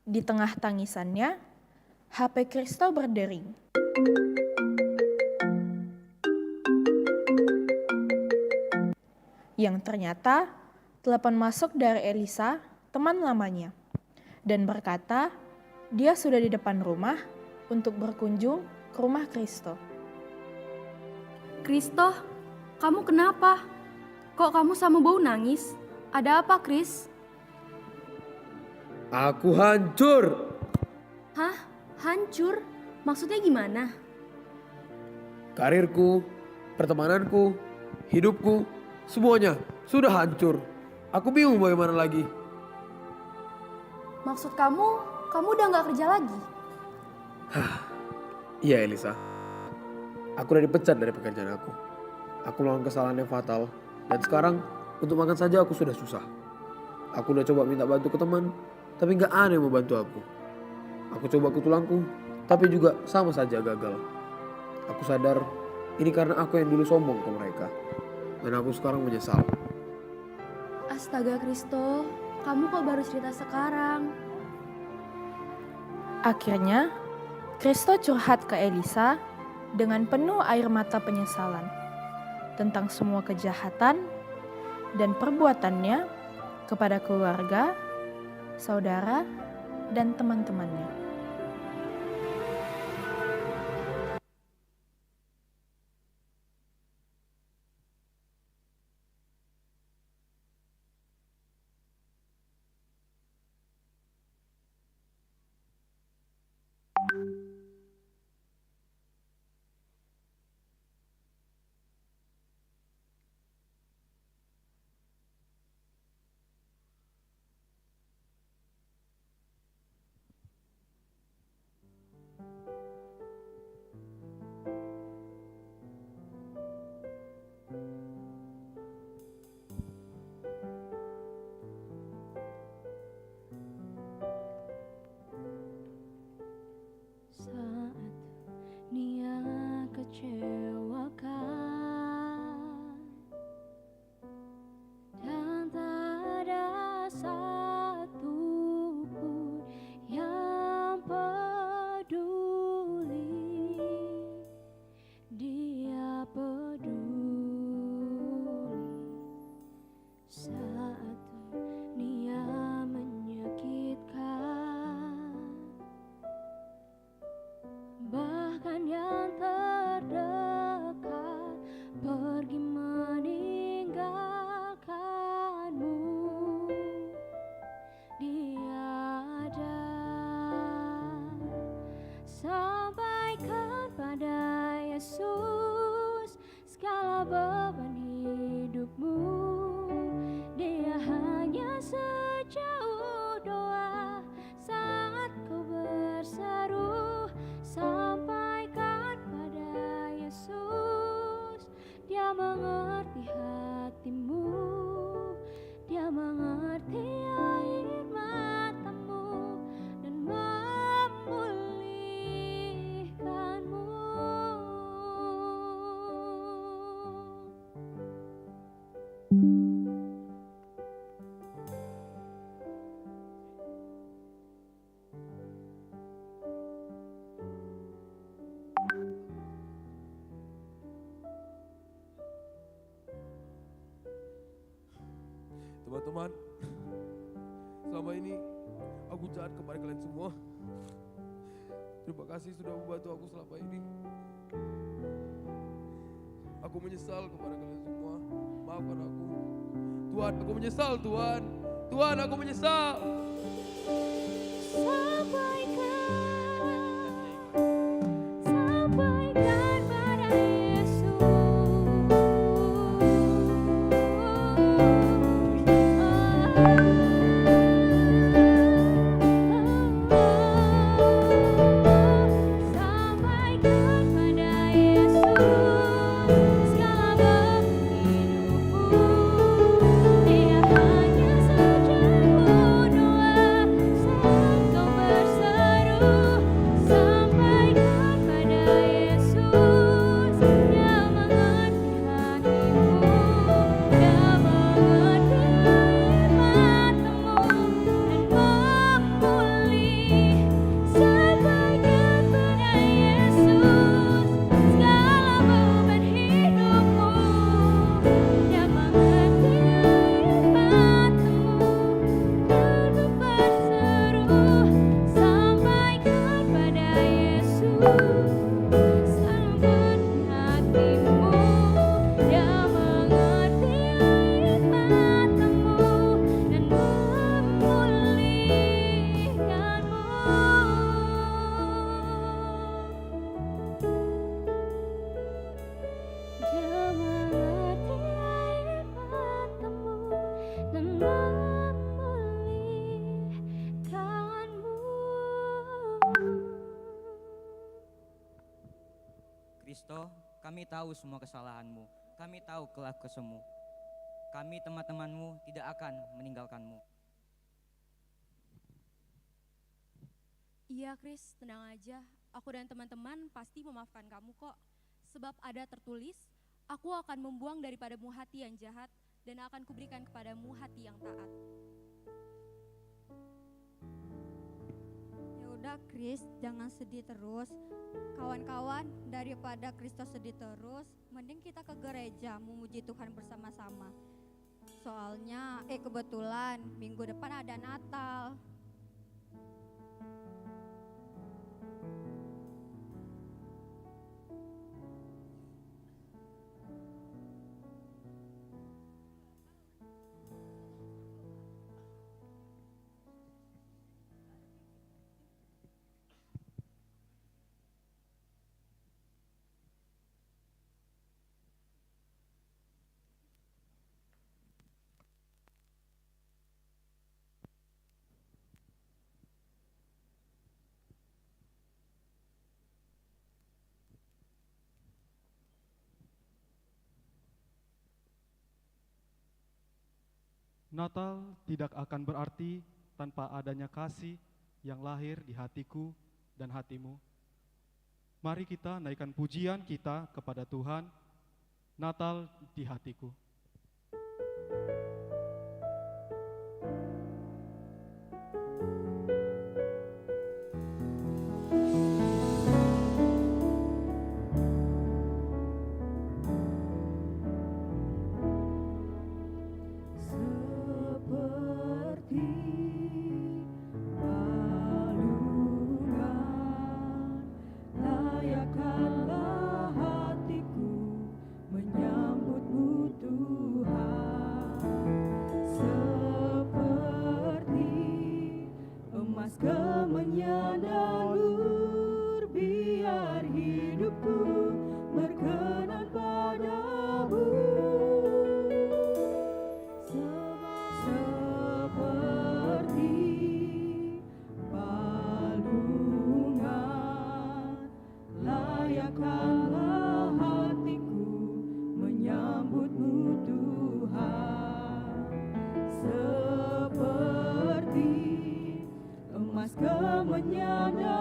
Di tengah tangisannya, HP Kristo berdering. Yang ternyata telepon masuk dari Elisa, teman lamanya, dan berkata dia sudah di depan rumah untuk berkunjung ke rumah Kristo. Kristo, kamu kenapa? Kok kamu sama bau nangis? Ada apa, Kris? Aku hancur. Hah? Hancur? Maksudnya gimana? Karirku, pertemananku, hidupku, semuanya sudah hancur. Aku bingung bagaimana lagi. Maksud kamu udah gak kerja lagi? Iya Elisa, aku udah dipecat dari pekerjaan aku. Aku melakukan kesalahan yang fatal. Dan sekarang untuk makan saja aku sudah susah. Aku udah coba minta bantu ke teman, tapi gak ada yang mau bantu aku. Aku coba ke tulangku, tapi juga sama saja gagal. Aku sadar ini karena aku yang dulu sombong ke mereka. Dan aku sekarang menyesal. Astaga Kristo, kamu kok baru cerita sekarang? Akhirnya, Kristo curhat ke Elisa dengan penuh air mata penyesalan tentang semua kejahatan dan perbuatannya kepada keluarga, saudara, dan teman-temannya. Teman-teman, selama ini aku jahat kepada kalian semua. Terima kasih sudah membantu aku selama ini. Aku menyesal kepada kalian semua. Maafkan aku. Tuhan, aku menyesal Tuhan. Tuhan, aku menyesal. Sampaikan pada Yesus. Dia hanya sejauh doa saat kau berseru. Kami tahu semua kesalahanmu. Kami tahu kelah kesemu. Kami teman-temanmu tidak akan meninggalkanmu. Iya Chris, tenang aja. Aku dan teman-teman pasti memaafkan kamu kok. Sebab ada tertulis, aku akan membuang daripadamu hati yang jahat dan akan kuberikan kepadamu hati yang taat. Ya udah Chris, jangan sedih terus. Kawan-kawan, daripada Kristus sedih terus, mending kita ke gereja memuji Tuhan bersama-sama. Soalnya, kebetulan minggu depan ada Natal. Natal tidak akan berarti tanpa adanya kasih yang lahir di hatiku dan hatimu. Mari kita naikkan pujian kita kepada Tuhan, Natal di hatiku. Sejahtera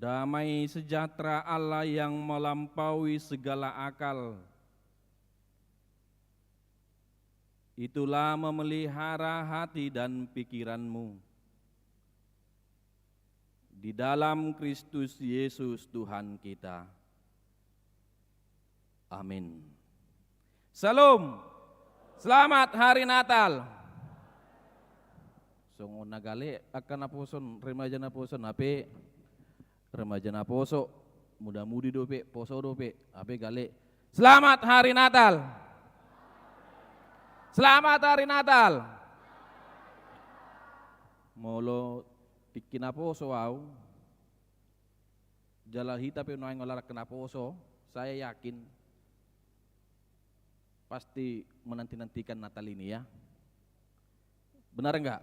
Damai sejahtera Allah yang melampaui segala akal, itulah memelihara hati dan pikiranmu di dalam Kristus Yesus Tuhan kita. Amin. Salam. Selamat Hari Natal. Songo nagali akan naposon remaja naposon ape remaja naposo muda-mudi dope poso dope ape gale. Selamat Hari Natal. Selamat Hari Natal. Molo tikin naposo au jalahi tapi unaing olarak kenaposo, saya yakin pasti menanti-nantikan Natal ini ya. Benar enggak?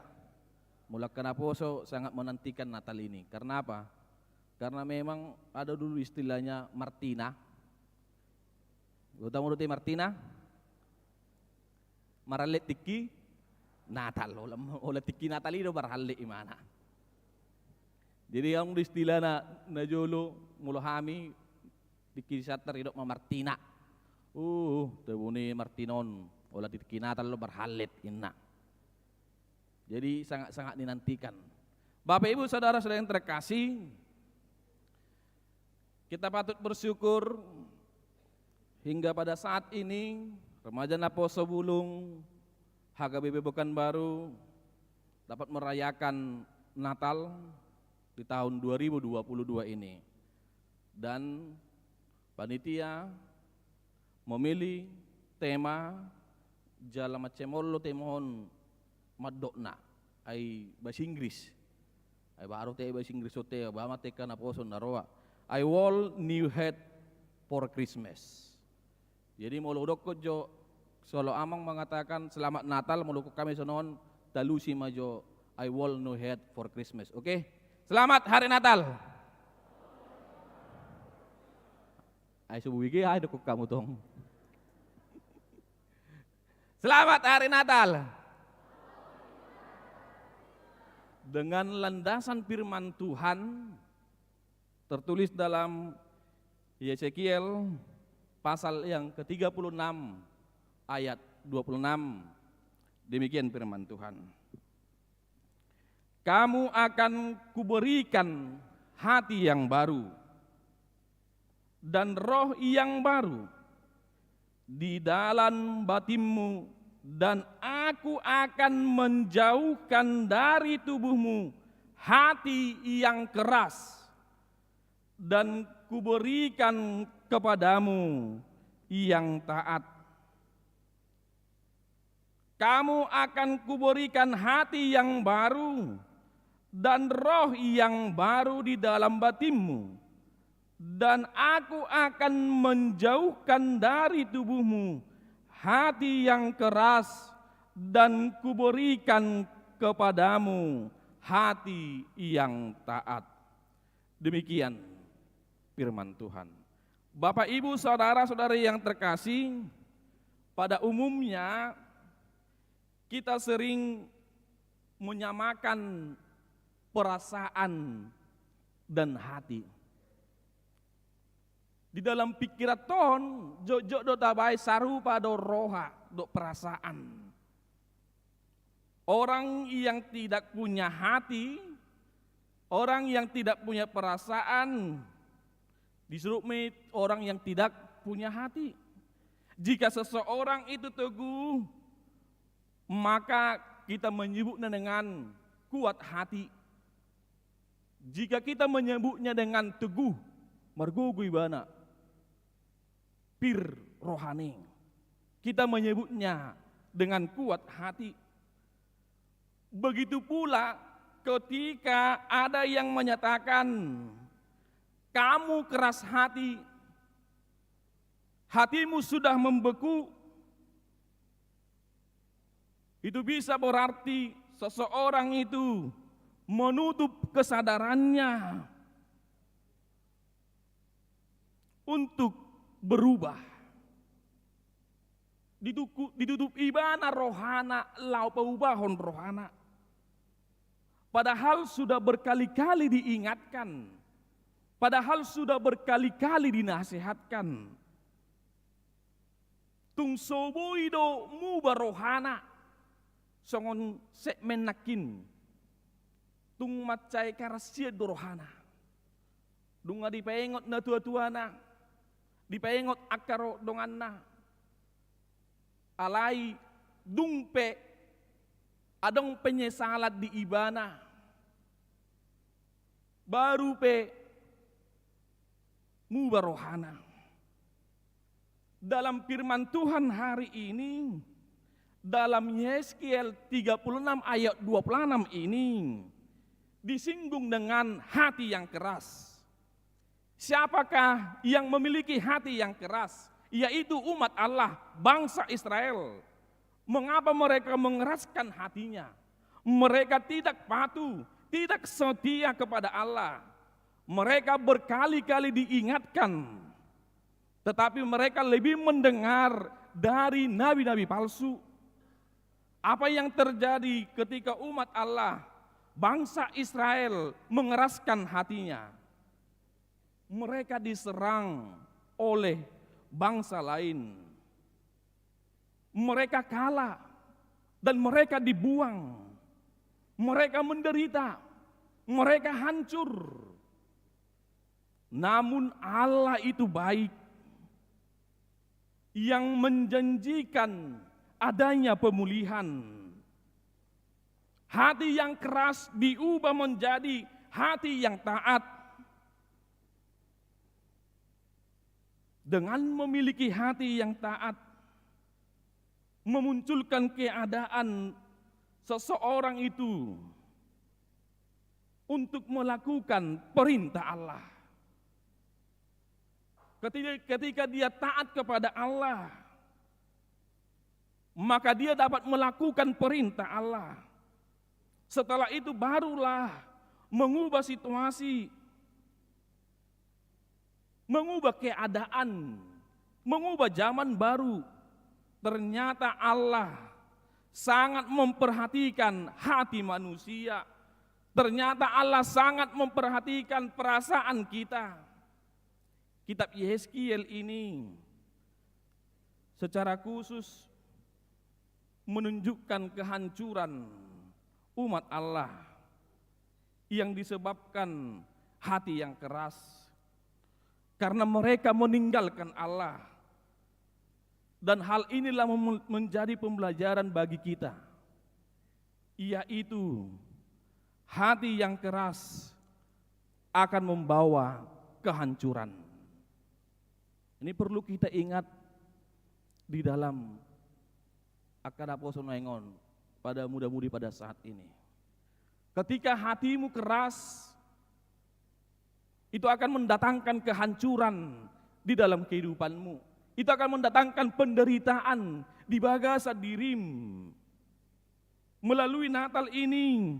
Mulai kenaposo sangat menantikan Natal ini. Karena apa? Karena memang ada dulu istilahnya Martina. Gue tahu menurut Martina? Maralit tiki Natal. Oleh tiki Natal itu barhalit imana. Jadi yang istilah na jolo mulohami tiki satar hidup Martina. Tebuni Martinon. Oleh tiki Natal lo barhalit inna. Jadi sangat-sangat dinantikan. Bapak Ibu Saudara-saudara yang terkasih, kita patut bersyukur hingga pada saat ini remaja Naposo Bulung, HKBP Pekanbaru dapat merayakan Natal di tahun 2022 ini. Dan panitia memilih tema Jala Macemolo Temon Madokna ay bahasa Inggris ay baru te bahasa Inggris ote bama teka na poso naroa I will new head for Christmas. Jadi molodok ko jo solo amang mengatakan selamat Natal moloko kami sonon talusi majo I will new head for Christmas. Oke? Selamat Hari Natal. Ay subuhi ay doko kamu tong. Selamat Hari Natal. Dengan landasan firman Tuhan tertulis dalam Yeskiel pasal yang ke-36 ayat 26. Demikian firman Tuhan. Kamu akan kuberikan hati yang baru dan roh yang baru di dalam batinmu, dan aku akan menjauhkan dari tubuhmu hati yang keras, dan kuberikan kepadamu yang taat. Kamu akan kuberikan hati yang baru dan roh yang baru di dalam batinmu, dan aku akan menjauhkan dari tubuhmu hati yang keras, dan kuberikan kepadamu hati yang taat. Demikian firman Tuhan. Bapak Ibu Saudara-saudari yang terkasih, pada umumnya kita sering menyamakan perasaan dan hati. Di dalam pikiran ton, jok do tabai sarupa do roha, do perasaan. Orang yang tidak punya hati, orang yang tidak punya perasaan, disuruh orang yang tidak punya hati. Jika seseorang itu teguh, maka kita menyebutnya dengan kuat hati. Jika kita menyebutnya dengan teguh, margugui bana, pir rohani, kita menyebutnya dengan kuat hati. Begitu pula ketika ada yang menyatakan kamu keras hati, hatimu sudah membeku, itu bisa berarti seseorang itu menutup kesadarannya untuk berubah. Ditutup ibana rohana, lau peubahon rohana. Padahal sudah berkali-kali diingatkan Padahal sudah berkali-kali dinasihatkan. Tung soboido mu barohana songon sekmenakin. Tung macai karasia dorohana. Dunga dipengot na tua-tuana. Dipengot akaro donganna. Alai dungpe adong penyesalat di ibana. Baru pe mubarohana. Dalam firman Tuhan hari ini, dalam Yeskiel 36 ayat 26 ini, disinggung dengan hati yang keras. Siapakah yang memiliki hati yang keras? Yaitu umat Allah, bangsa Israel. Mengapa mereka mengeraskan hatinya? Mereka tidak patuh, tidak setia kepada Allah. Mereka berkali-kali diingatkan, tetapi mereka lebih mendengar dari nabi-nabi palsu. Apa yang terjadi ketika umat Allah, bangsa Israel mengeraskan hatinya? Mereka diserang oleh bangsa lain. Mereka kalah dan mereka dibuang. Mereka menderita, mereka hancur. Namun Allah itu baik, yang menjanjikan adanya pemulihan. Hati yang keras diubah menjadi hati yang taat. Dengan memiliki hati yang taat, memunculkan keadaan seseorang itu untuk melakukan perintah Allah. Ketika dia taat kepada Allah, maka dia dapat melakukan perintah Allah. Setelah itu barulah mengubah situasi, mengubah keadaan, mengubah zaman baru. Ternyata Allah sangat memperhatikan hati manusia. Ternyata Allah sangat memperhatikan perasaan kita. Kitab Yeskiel ini secara khusus menunjukkan kehancuran umat Allah yang disebabkan hati yang keras. Karena mereka meninggalkan Allah. Dan hal inilah menjadi pembelajaran bagi kita. Yaitu hati yang keras akan membawa kehancuran. Ini perlu kita ingat di dalam Akadaposo Naingon pada muda-mudi pada saat ini. Ketika hatimu keras, itu akan mendatangkan kehancuran di dalam kehidupanmu. Itu akan mendatangkan penderitaan di bagasa dirimu. Melalui Natal ini,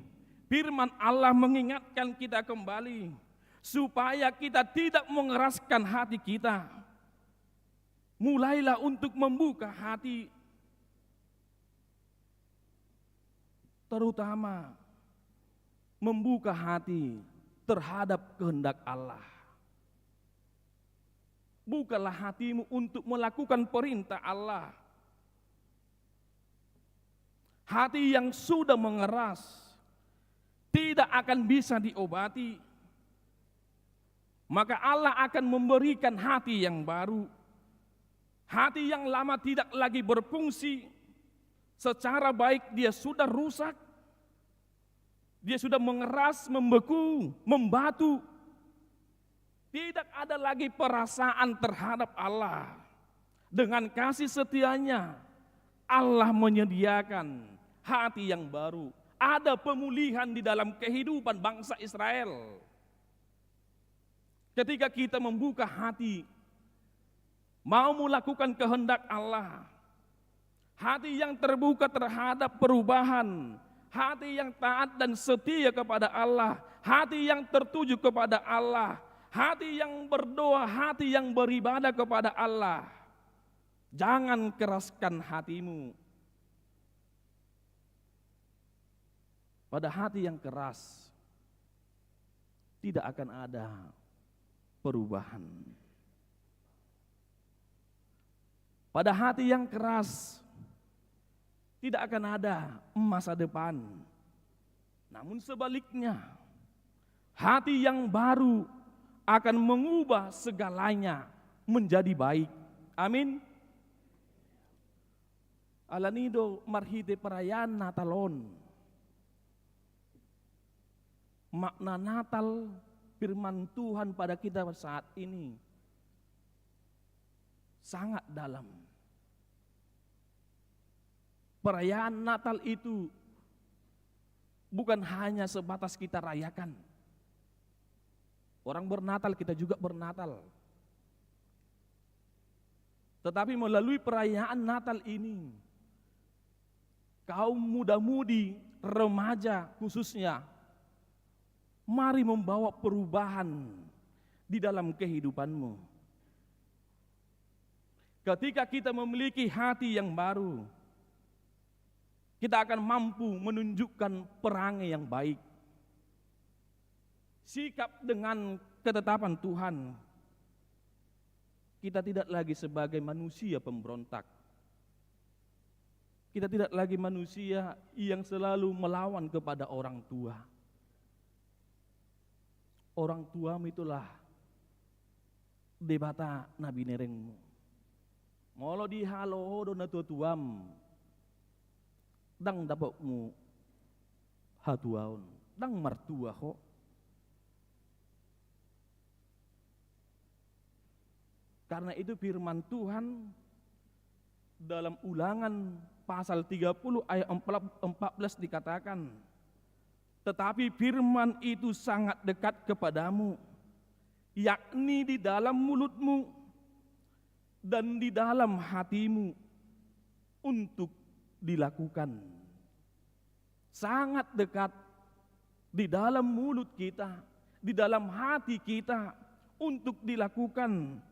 firman Allah mengingatkan kita kembali supaya kita tidak mengeraskan hati kita. Mulailah untuk membuka hati, terutama membuka hati terhadap kehendak Allah. Bukalah hatimu untuk melakukan perintah Allah. Hati yang sudah mengeras tidak akan bisa diobati. Maka Allah akan memberikan hati yang baru. Hati yang lama tidak lagi berfungsi secara baik, dia sudah rusak. Dia sudah mengeras, membeku, membatu. Tidak ada lagi perasaan terhadap Allah. Dengan kasih setianya, Allah menyediakan hati yang baru. Ada pemulihan di dalam kehidupan bangsa Israel. Ketika kita membuka hati, mau melakukan kehendak Allah, hati yang terbuka terhadap perubahan, hati yang taat dan setia kepada Allah, hati yang tertuju kepada Allah, hati yang berdoa, hati yang beribadah kepada Allah. Jangan keraskan hatimu. Pada hati yang keras tidak akan ada perubahan. Pada hati yang keras tidak akan ada masa depan. Namun sebaliknya, hati yang baru akan mengubah segalanya menjadi baik. Amin. Alanido marhite perayaan Natalon. Makna Natal firman Tuhan pada kita saat ini sangat dalam. Perayaan Natal itu bukan hanya sebatas kita rayakan. Orang bernatal, kita juga bernatal. Tetapi melalui perayaan Natal ini, kaum muda-mudi, remaja khususnya, mari membawa perubahan di dalam kehidupanmu. Ketika kita memiliki hati yang baru, kita akan mampu menunjukkan perangai yang baik. Sikap dengan ketetapan Tuhan. Kita tidak lagi sebagai manusia pemberontak. Kita tidak lagi manusia yang selalu melawan kepada orang tua. Orang tuamu itulah debata nabi nerengmu. Molo di halo do na tuam. Dang dapokmu hatuaon, dang martua ho. Karena itu firman Tuhan dalam Ulangan pasal 30 ayat 14 dikatakan, tetapi firman itu sangat dekat kepadamu, yakni di dalam mulutmu dan di dalam hatimu untuk dilakukan. Sangat dekat di dalam mulut kita, di dalam hati kita untuk dilakukan.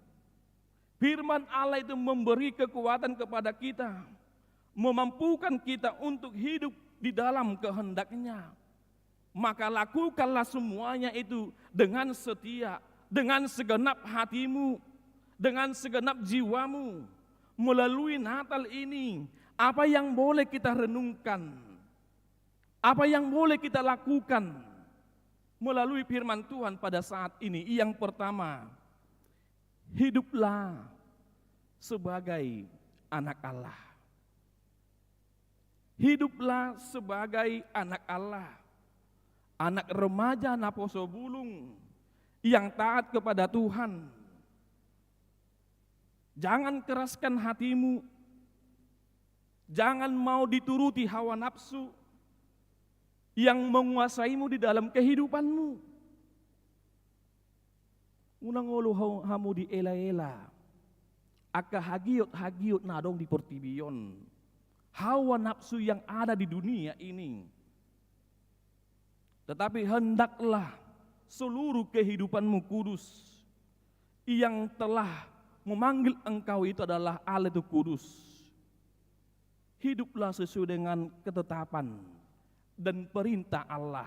Firman Allah itu memberi kekuatan kepada kita, memampukan kita untuk hidup di dalam kehendak-Nya. Maka lakukanlah semuanya itu dengan setia, dengan segenap hatimu, dengan segenap jiwamu. Melalui Natal ini, apa yang boleh kita renungkan? Apa yang boleh kita lakukan melalui firman Tuhan pada saat ini? Yang pertama, hiduplah sebagai anak Allah. Hiduplah sebagai anak Allah. Anak remaja naposo bulung yang taat kepada Tuhan. Jangan keraskan hatimu. Jangan mau dituruti hawa nafsu yang menguasaimu di dalam kehidupanmu. Unang ulu hamu di ela-ela, aka hagiot nadong di portibion. Hawa nafsu yang ada di dunia ini. Tetapi hendaklah seluruh kehidupanmu kudus. Yang telah memanggil engkau itu adalah Allah itu kudus. Hiduplah sesuai dengan ketetapan dan perintah Allah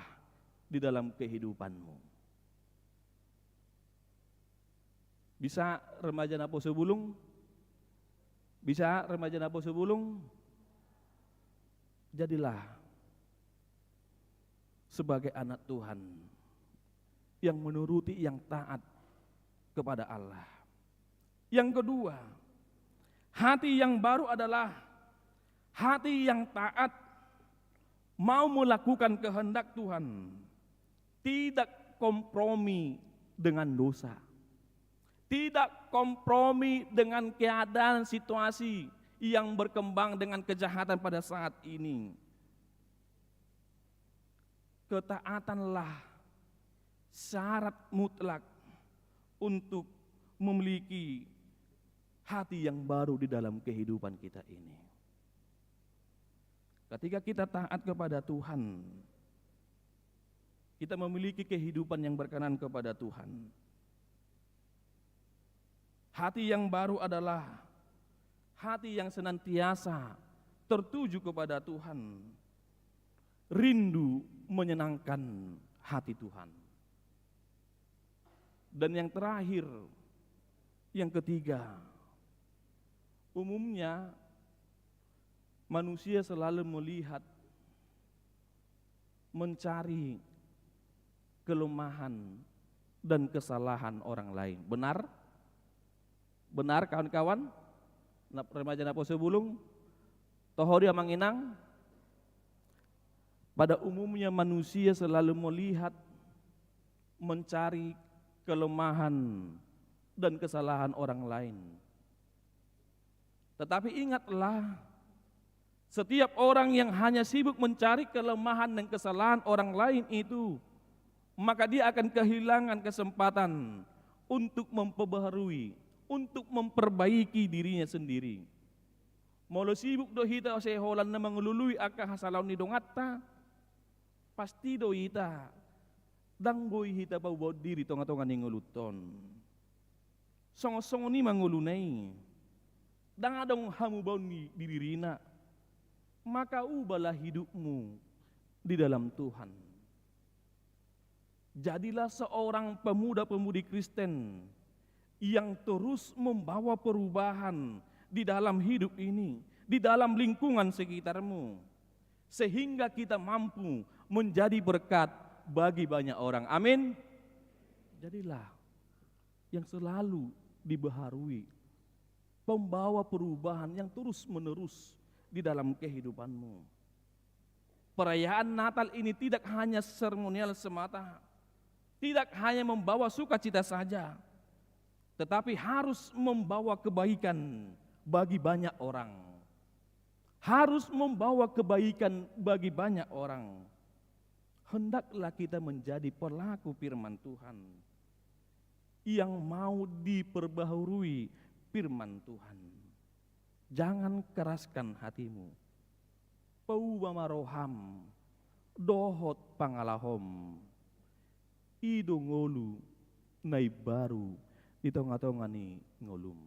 di dalam kehidupanmu. Bisa remaja napo sebulung? Bisa remaja napo sebulung? Jadilah sebagai anak Tuhan yang menuruti, yang taat kepada Allah. Yang kedua, hati yang baru adalah hati yang taat, mau melakukan kehendak Tuhan, tidak kompromi dengan dosa, tidak kompromi dengan keadaan situasi yang berkembang dengan kejahatan pada saat ini. Ketaatanlah syarat mutlak untuk memiliki hati yang baru di dalam kehidupan kita ini. Ketika kita taat kepada Tuhan, kita memiliki kehidupan yang berkenan kepada Tuhan. Hati yang baru adalah hati yang senantiasa tertuju kepada Tuhan, rindu menyenangkan hati Tuhan. Dan yang terakhir, yang ketiga, umumnya manusia selalu melihat, mencari kelemahan dan kesalahan orang lain. Benar? Benar kawan-kawan? Remaja Naposo Bulung, Tohoria Manginang. Pada umumnya manusia selalu melihat, mencari kelemahan dan kesalahan orang lain. Tetapi ingatlah, setiap orang yang hanya sibuk mencari kelemahan dan kesalahan orang lain itu, maka dia akan kehilangan kesempatan untuk memperbaharui, untuk memperbaiki dirinya sendiri. Molo sibuk do hita seholan na mangulului aka hasalaw ni dongatta, pasti do hita dang boy hita bau diri tonga-tonga ni nguluton. Songo-songo ni mangulunay, dang adong hamu bau ni diririna, maka ubahlah hidupmu di dalam Tuhan. Jadilah seorang pemuda-pemudi Kristen yang terus membawa perubahan di dalam hidup ini, di dalam lingkungan sekitarmu, sehingga kita mampu menjadi berkat bagi banyak orang. Amin. Jadilah yang selalu dibaharui, pembawa perubahan yang terus-menerus di dalam kehidupanmu. Perayaan Natal ini tidak hanya seremonial semata, tidak hanya membawa sukacita saja, tetapi harus membawa kebaikan bagi banyak orang. Harus membawa kebaikan bagi banyak orang. Hendaklah kita menjadi pelaku firman Tuhan yang mau diperbaharui firman Tuhan. Jangan keraskan hatimu. Paubama roham, dohot pangalahom, ido ngolu nai baru di tonga-tonga ni ngolum.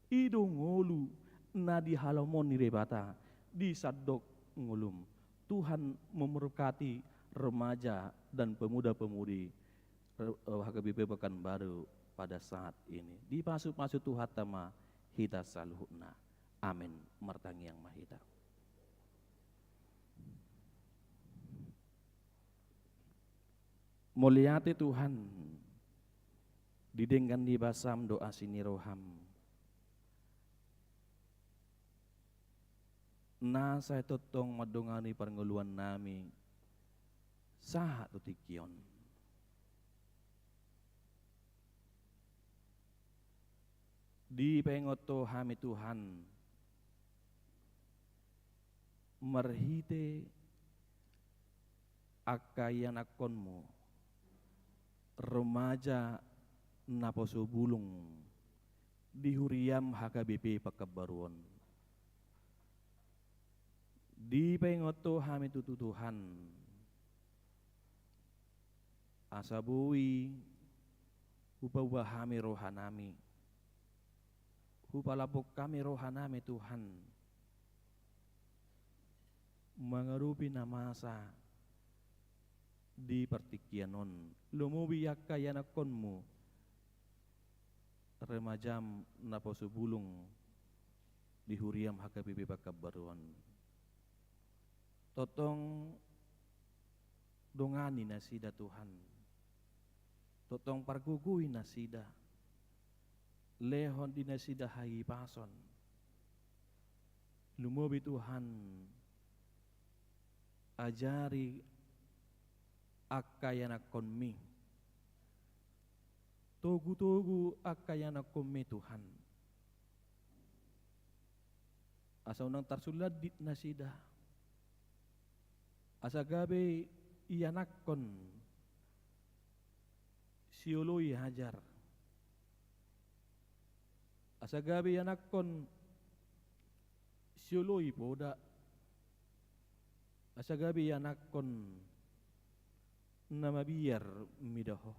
Ido ngolu na di halamon ni rebata di sadok ngolum. Tuhan memberkati remaja dan pemuda-pemudi HKBP Pekanbaru pada saat ini. Di pasu-pasu Tuhan tama hita saluhna. Amin. Martangi yang mahita. Mulyati Tuhan, didenggan di basam doa sini roham. Na saya totong madongani parnguluan nami, saha tutikion. Di pengoto hami Tuhan, merhite akayan akonmu, remaja Naposo Bulung di Huriam HKBP Pakabaruan. Di pengoto hami tutu Tuhan, asabui upawah hami rohanami, upalapok kami rohanami Tuhan, mengerupi namasa di pertikianon, lumubiyak kaya nakonmu, remajam Naposo Bulung di Huriam HKBP Pakabaruan. Totong dongani nasida Tuhan, totong pargugui nasida, lehon di nasida hai pason, lumubi Tuhan, ajari akayana konmi, togu-togu akayana konmi Tuhan. Asa unang tarsulad dit nasida, asa gabe iyanakon, sioloy hajar, asa gabe iyanakon, sioloy poda, asa gabe iyanakon, nama biar midaho,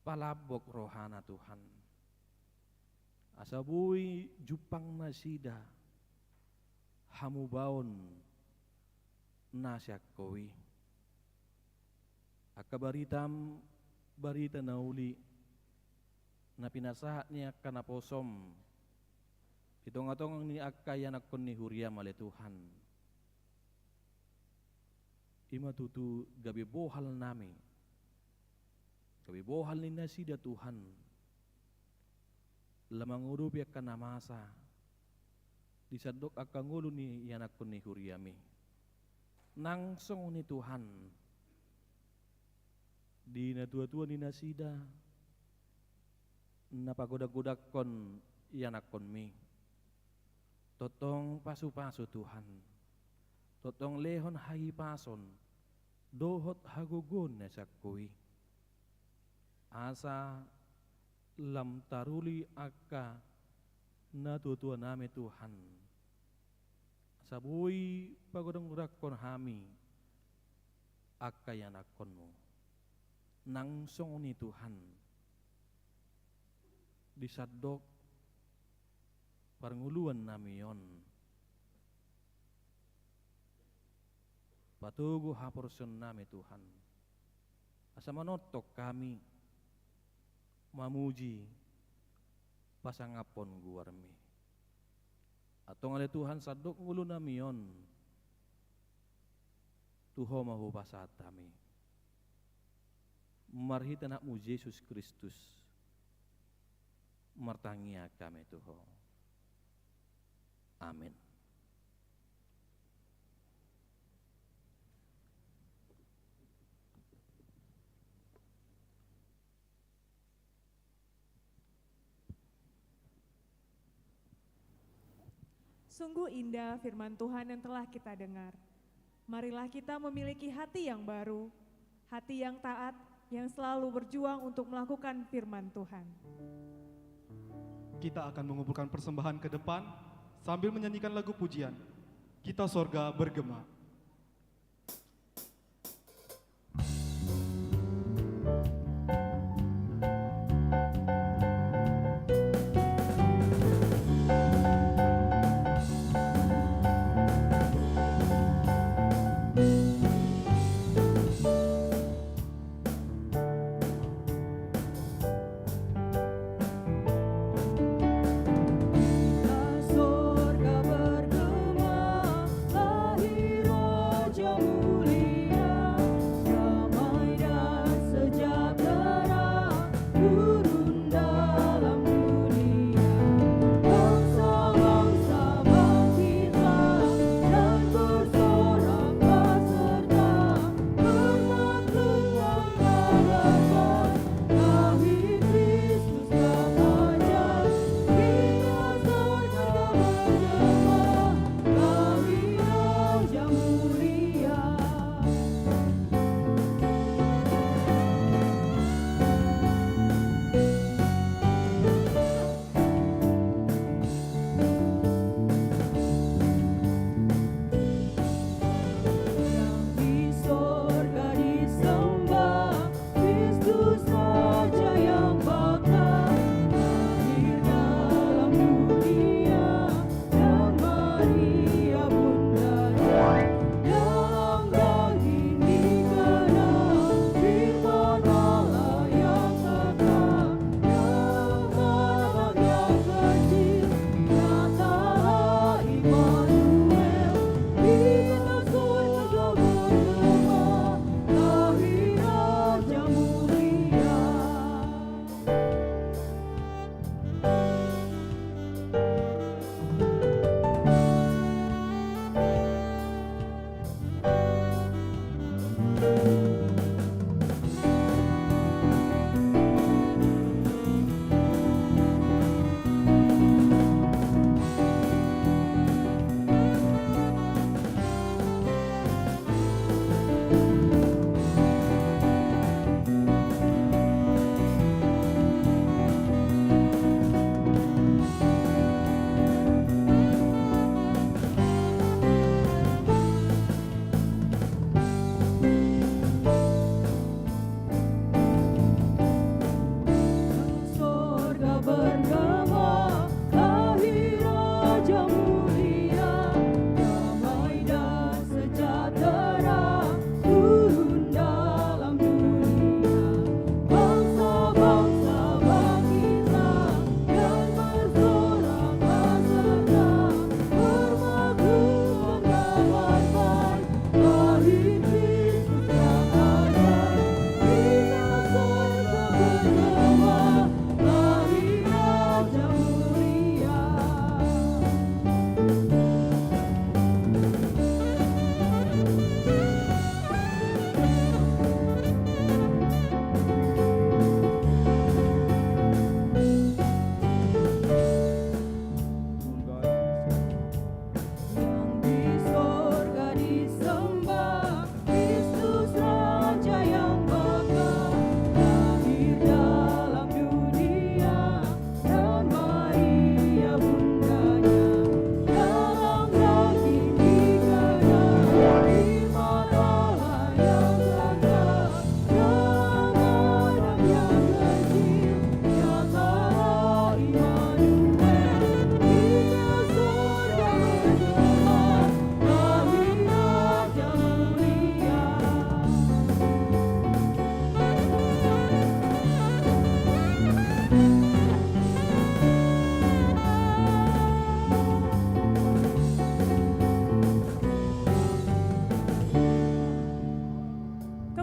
palabok rohana Tuhan, asabui jupang nasida, hamubaon nasyak kowi, akabaritam barita nauli na pinasahat niya kanaposom itong ni akayanak kon ni Huriam ale Tuhan ima tutu gabi bohal nami gabi bohal ni nasida Tuhan lamang urupi akan namasa disadok akan ngulu ni yanak kon ni Huriami nangsong ni Tuhan di natua-tua ni nasida napagodak-godak kon yanak kon mi totong pasu-pasu Tuhan totong lehon hai pason dohot hagugon na sakui asa lam taruli akka natutua nami Tuhan sabui pagodang-godak kon hami akka yanak konmu nangsong ni Tuhan disadok parnguluan nami yon patugo haporson nami Tuhan asa manotok kami mamuji pasangapon guarmi atong ale Tuhan sadok ngulu nami yon tuho mahu pasatami marhita nakmu Yesus Kristus martangia kami tuho amin. Sungguh indah firman Tuhan yang telah kita dengar. Marilah kita memiliki hati yang baru, hati yang taat, yang selalu berjuang untuk melakukan firman Tuhan. Kita akan mengumpulkan persembahan ke depan sambil menyanyikan lagu pujian. Kita sorga bergema. Sorga bergema, lahir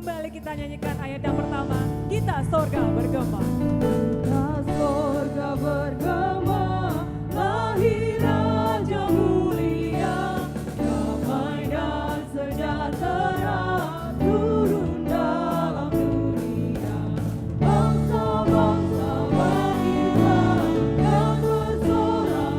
Kembali kita nyanyikan ayat yang pertama. Kita sorga bergema. Kita sorga bergema, lahir Raja mulia, damai dan sejahtera turun dalam dunia. Bangsa-bangsa bangkitlah yang bersorak-sorak,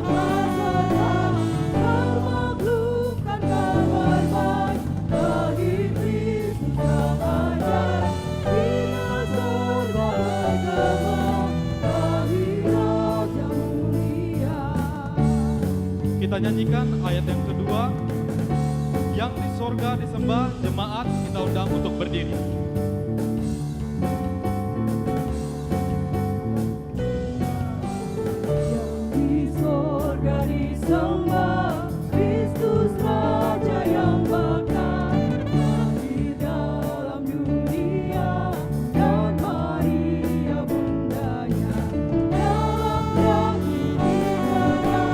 permaklumkan kabar baik, lahir Kristus yang ajaib. Kita sorga bergema, lahir Raja mulia. Kita nyanyikan ayat yang kedua. Yang di sorga disembah, jemaat kita undang untuk berdiri. Di sorga disembah, Kristus Raja yang bahkan lahir dalam dunia, dan Maria bundanya. Dalam rangi hidupnya,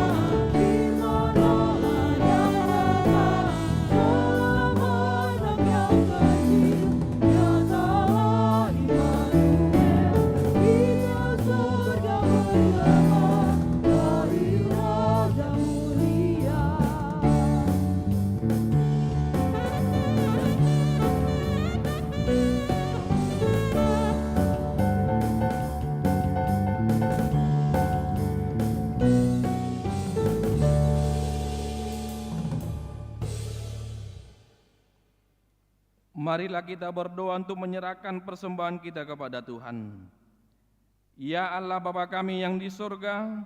firman Allah yang nyata, dalam anak yang kecil, nyatalah Immanuel. Kita sorga bergema, lahir Raja mulia. Marilah kita berdoa untuk menyerahkan persembahan kita kepada Tuhan. Ya Allah Bapa kami yang di surga,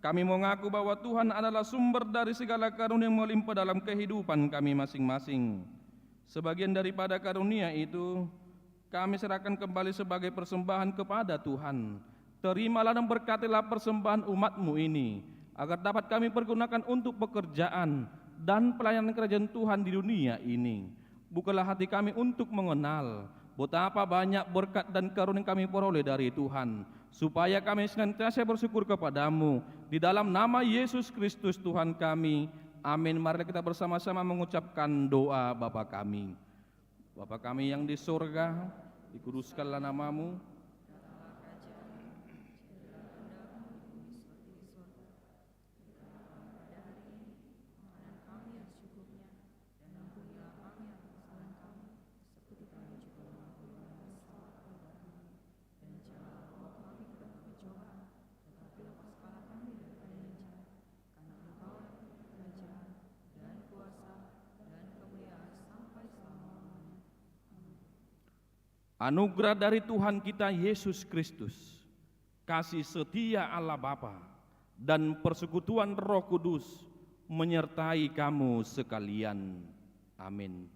kami mengaku bahwa Tuhan adalah sumber dari segala karunia yang melimpah dalam kehidupan kami masing-masing. Sebagian daripada karunia itu, kami serahkan kembali sebagai persembahan kepada Tuhan. Terimalah dan berkatilah persembahan umat-Mu ini, agar dapat kami pergunakan untuk pekerjaan dan pelayanan kerajaan Tuhan di dunia ini. Bukalah hati kami untuk mengenal betapa banyak berkat dan karunia yang kami peroleh dari Tuhan, supaya kami senantiasa bersyukur kepadamu. Di dalam nama Yesus Kristus Tuhan kami, amin. Mari kita bersama-sama mengucapkan doa Bapa kami. Bapa kami yang di surga, dikuduskanlah namamu. Anugerah dari Tuhan kita Yesus Kristus, kasih setia Allah Bapa, dan persekutuan Roh Kudus menyertai kamu sekalian. Amin.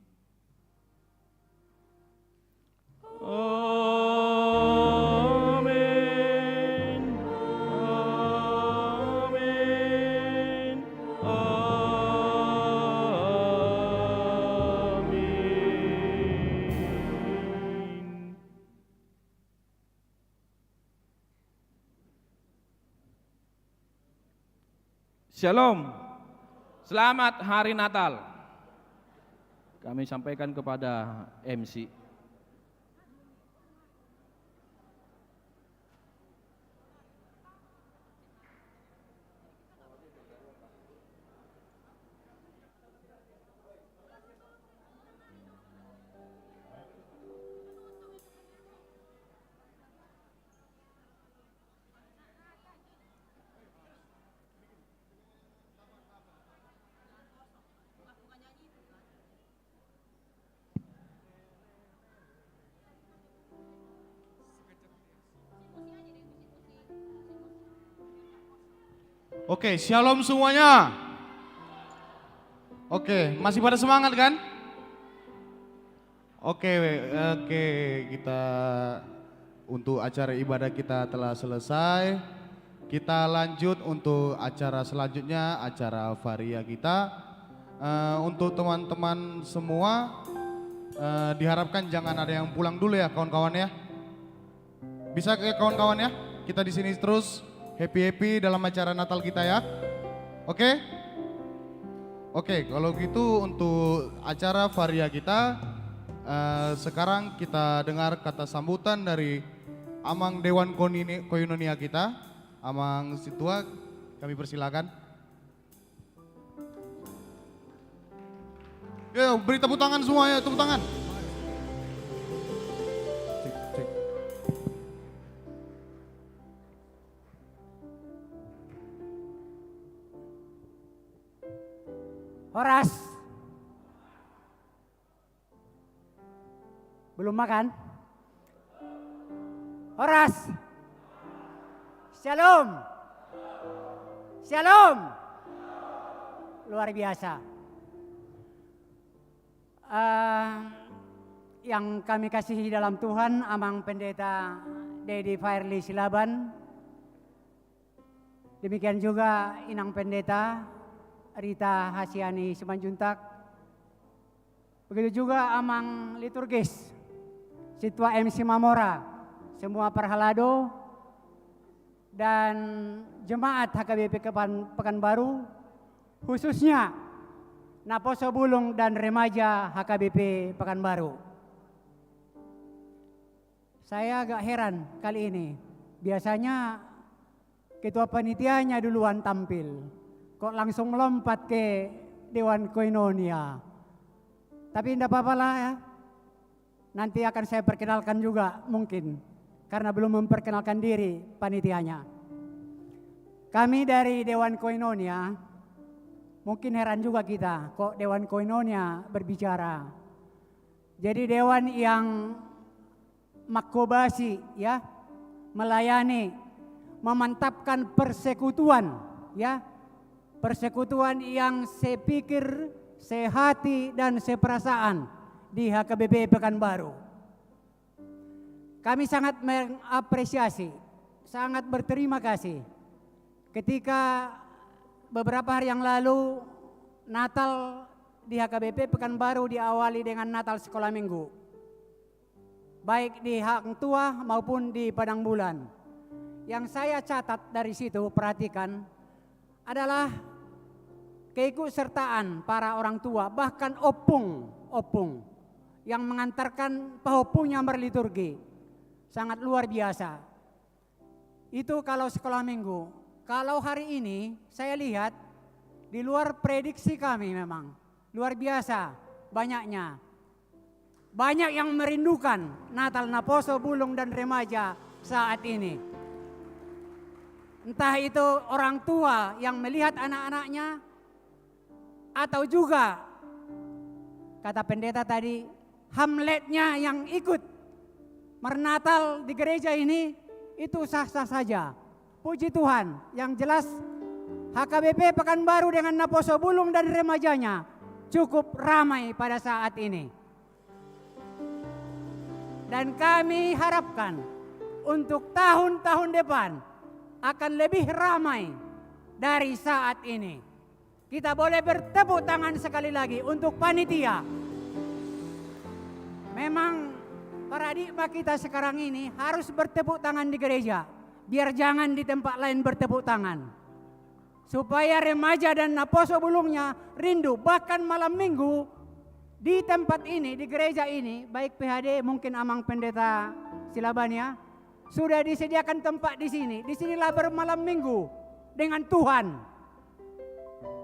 Amin. Amin. Shalom, selamat hari Natal. Kami sampaikan kepada MC. Oke, shalom semuanya. Oke, masih pada semangat kan? Oke, kita untuk acara ibadah kita telah selesai. Kita lanjut untuk acara selanjutnya, acara varia kita. Untuk teman-teman semua, diharapkan jangan ada yang pulang dulu ya kawan-kawan ya. Bisa ke kawan-kawan ya? Kita di sini terus happy-happy dalam acara Natal kita ya. Oke? Oke, kalau gitu untuk acara varia kita Sekarang kita dengar kata sambutan dari Amang Dewan Koinonia kita, Amang Situa, kami persilakan. Yo, beri tepuk tangan semua ya, tepuk tangan. Horas. Belum makan? Horas. Shalom. Shalom. Luar biasa. Yang kami kasihi dalam Tuhan, Amang Pendeta Dedi Fairly Silaban. Demikian juga Inang Pendeta Rita Hasiani Simanjuntak. Begitu juga Amang Liturgis, Situa MC Mamora, semua Perhalado, dan jemaat HKBP Pekanbaru, khususnya Naposo Bulung dan remaja HKBP Pekanbaru. Saya agak heran kali ini, biasanya ketua panitianya duluan tampil, kok langsung melompat ke Dewan Koinonia. Tapi tidak apa-apa lah ya, nanti akan saya perkenalkan juga mungkin, karena belum memperkenalkan diri panitianya. Kami dari Dewan Koinonia, mungkin heran juga kita, kok Dewan Koinonia berbicara. Jadi dewan yang makobasi ya, melayani, memantapkan persekutuan ya. Persekutuan yang sepikir, sehati dan seperasaan di HKBP Pekanbaru. Kami sangat mengapresiasi, sangat berterima kasih ketika beberapa hari yang lalu Natal di HKBP Pekanbaru diawali dengan Natal sekolah minggu, baik di Hang Tua maupun di Padang Bulan. Yang saya catat dari situ, perhatikan, adalah keikutsertaan para orang tua, bahkan opung yang mengantarkan pahopungnya berliturgi. Sangat luar biasa. Itu kalau sekolah minggu. Kalau hari ini saya lihat di luar prediksi kami, memang luar biasa banyaknya. Banyak yang merindukan Natal Naposo Bulung dan remaja saat ini. Entah itu orang tua yang melihat anak-anaknya, atau juga kata pendeta tadi, Hamletnya yang ikut mernatal di gereja ini, itu sah-sah saja. Puji Tuhan, yang jelas HKBP Pekanbaru dengan Naposo Bulung dan remajanya cukup ramai pada saat ini. Dan kami harapkan untuk tahun-tahun depan akan lebih ramai dari saat ini. Kita boleh bertepuk tangan sekali lagi untuk panitia. Memang paradigma kita sekarang ini harus bertepuk tangan di gereja, biar jangan di tempat lain bertepuk tangan. Supaya remaja dan Naposo Bulungnya rindu, bahkan malam minggu di tempat ini, di gereja ini, baik PHD mungkin Amang Pendeta Silaban ya, sudah disediakan tempat di sini. Disinilah bermalam minggu dengan Tuhan.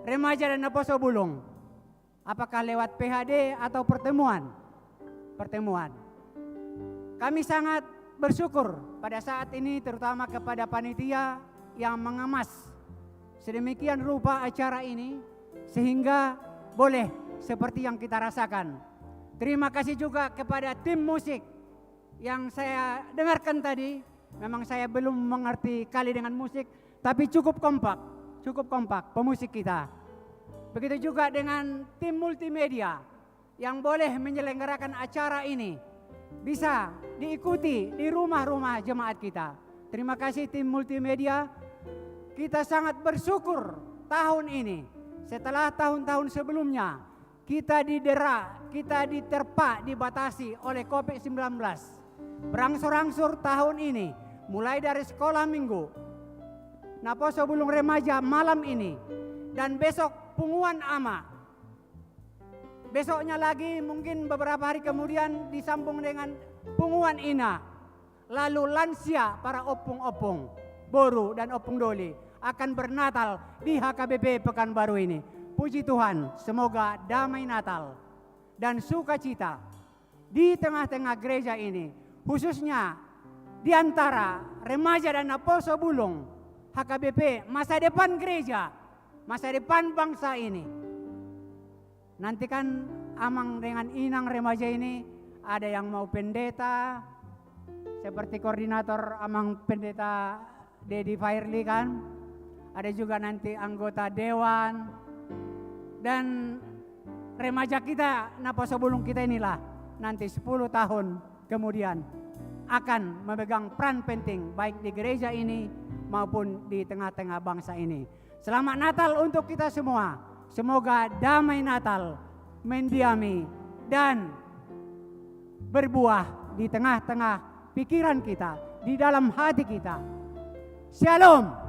Remaja dan Naposo Bulung. Apakah lewat PHD atau pertemuan? Pertemuan. Kami sangat bersyukur pada saat ini, terutama kepada panitia yang mengemas sedemikian rupa acara ini sehingga boleh seperti yang kita rasakan. Terima kasih juga kepada tim musik yang saya dengarkan tadi. Memang saya belum mengerti kali dengan musik, tapi cukup kompak pemusik kita. Begitu juga dengan tim multimedia yang boleh menyelenggarakan acara ini, bisa diikuti di rumah-rumah jemaat kita. Terima kasih tim multimedia. Kita sangat bersyukur tahun ini, setelah tahun-tahun sebelumnya kita didera, kita diterpa, dibatasi oleh COVID-19. Berangsur-angsur tahun ini, mulai dari sekolah minggu, Naposo Bulung remaja malam ini, dan besok punguan ama. Besoknya lagi mungkin beberapa hari kemudian disambung dengan punguan ina. Lalu lansia para opung-opung, boru dan opung doli akan bernatal di HKBP Pekanbaru ini. Puji Tuhan, semoga damai Natal dan sukacita di tengah-tengah gereja ini, khususnya di antara remaja dan Aposo Bulung, HKBP, masa depan gereja, masa depan bangsa ini. Nanti kan Amang dengan Inang remaja ini ada yang mau pendeta, seperti koordinator Amang pendeta Dedi Fairli kan. Ada juga nanti anggota dewan. Dan remaja kita, Naposo Bulung kita inilah nanti 10 tahun kemudian akan memegang peran penting baik di gereja ini maupun di tengah-tengah bangsa ini. Selamat Natal untuk kita semua. Semoga damai Natal mendiami dan berbuah di tengah-tengah pikiran kita, di dalam hati kita. Shalom.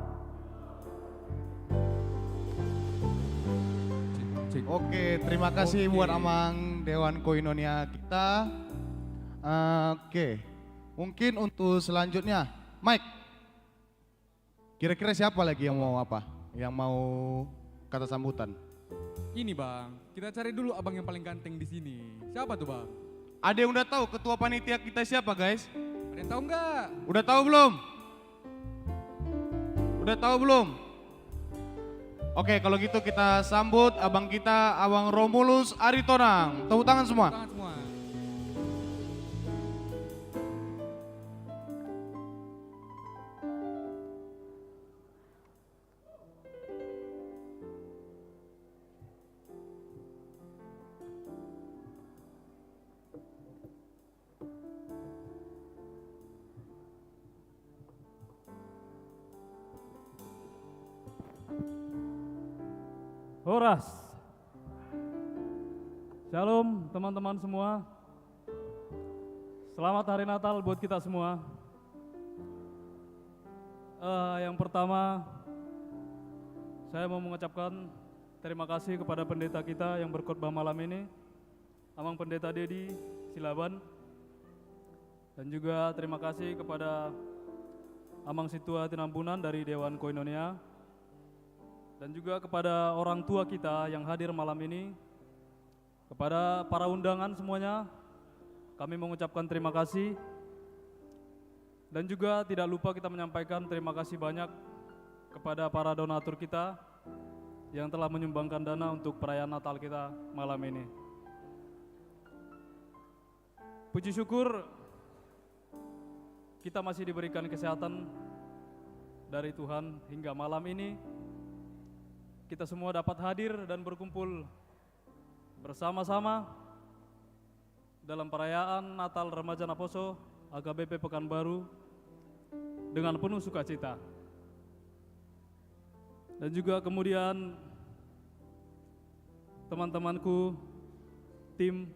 Oke, terima kasih buat Amang Dewan Koinonia kita. Oke, mungkin untuk selanjutnya, Mike. Kira-kira siapa lagi yang mau apa? Yang mau kata sambutan? Ini bang, kita cari dulu abang yang paling ganteng di sini. Siapa tuh bang? Ada yang udah tahu ketua panitia kita siapa guys? Ada yang tahu nggak? Udah tahu belum? Udah tahu belum? Oke, kalau gitu kita sambut abang kita, Abang Romulus Aritonang. Tepuk tangan semua. Tangan semua. Horas. Shalom teman-teman semua. Selamat Hari Natal buat kita semua. Yang pertama, saya mau mengucapkan terima kasih kepada pendeta kita yang berkhotbah malam ini, Amang Pendeta Dedi Silaban. Dan juga terima kasih kepada Amang Situa Tinampunan dari Dewan Koinonia. Dan juga kepada orang tua kita yang hadir malam ini, kepada para undangan semuanya, kami mengucapkan terima kasih. Dan juga tidak lupa kita menyampaikan terima kasih banyak kepada para donatur kita yang telah menyumbangkan dana untuk perayaan Natal kita malam ini. Puji syukur kita masih diberikan kesehatan dari Tuhan hingga malam ini. Kita semua dapat hadir dan berkumpul bersama-sama dalam perayaan Natal Remaja Naposo HKBP Pekanbaru dengan penuh sukacita. Dan juga kemudian teman-temanku, tim,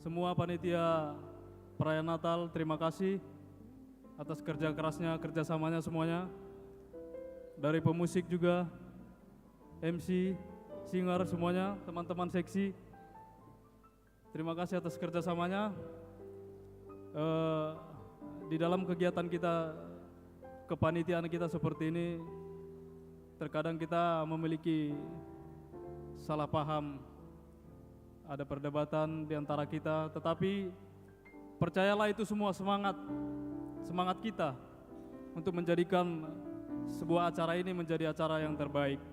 semua panitia perayaan Natal, terima kasih atas kerja kerasnya, kerjasamanya semuanya. Dari pemusik juga, MC, singer semuanya, teman-teman seksi, terima kasih atas kerjasamanya. Di dalam kegiatan kita, kepanitiaan kita seperti ini, terkadang kita memiliki salah paham, ada perdebatan di antara kita, tetapi percayalah itu semua semangat kita untuk menjadikan sebuah acara ini menjadi acara yang terbaik.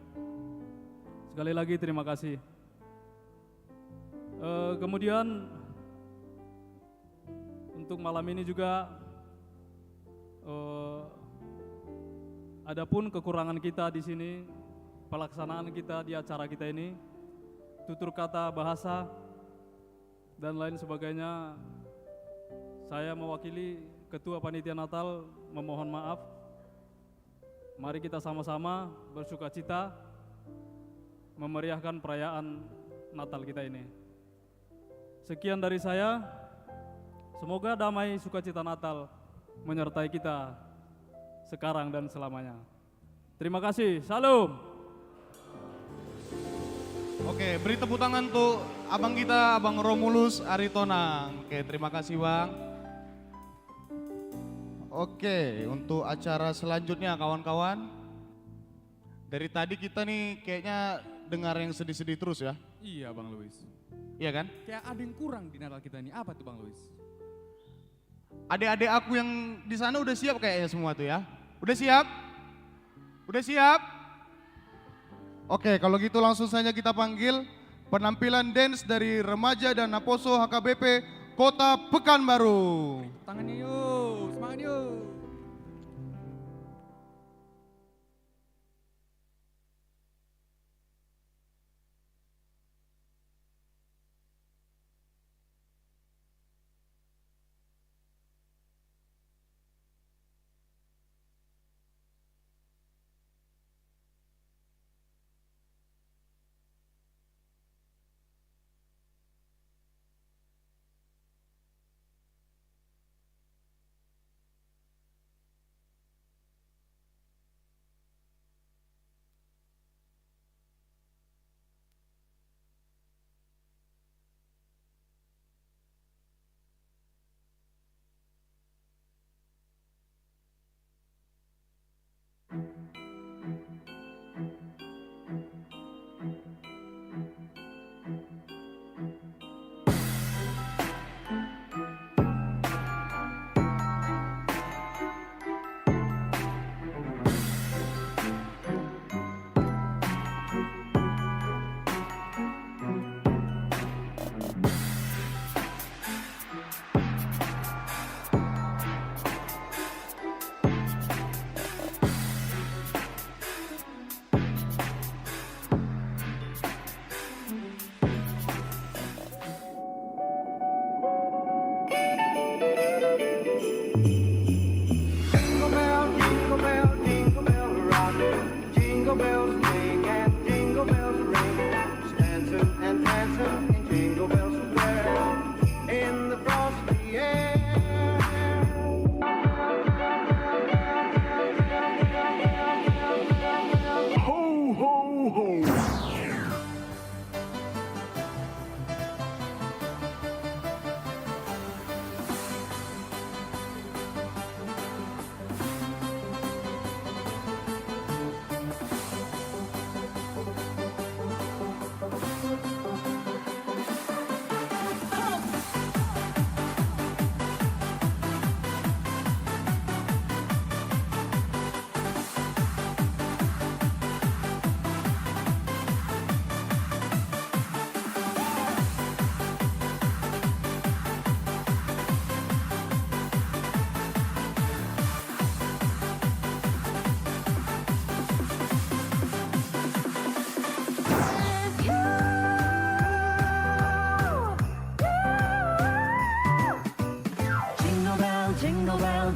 Sekali lagi terima kasih. Kemudian untuk malam ini juga adapun kekurangan kita di sini, pelaksanaan kita di acara kita ini, tutur kata, bahasa dan lain sebagainya, saya mewakili Ketua Panitia Natal memohon maaf. Mari kita sama-sama bersukacita memeriahkan perayaan Natal kita ini. Sekian dari saya. Semoga damai sukacita Natal menyertai kita sekarang dan selamanya. Terima kasih. Salam. Oke, beri tepuk tangan untuk abang kita, Abang Romulus Aritonang. Oke, terima kasih Bang. Oke, untuk acara selanjutnya kawan-kawan. Dari tadi kita nih kayaknya dengar yang sedih-sedih terus ya. Iya Bang Louis. Iya kan? Kayak ada yang kurang di Natal kita ini. Apa tuh Bang Louis? Adik-adik aku yang di sana udah siap kayaknya semua tuh ya. Udah siap? Udah siap? Oke, kalau gitu langsung saja kita panggil penampilan dance dari remaja dan Naposo HKBP Kota Pekanbaru. Tangannya yuk, semangat yuk.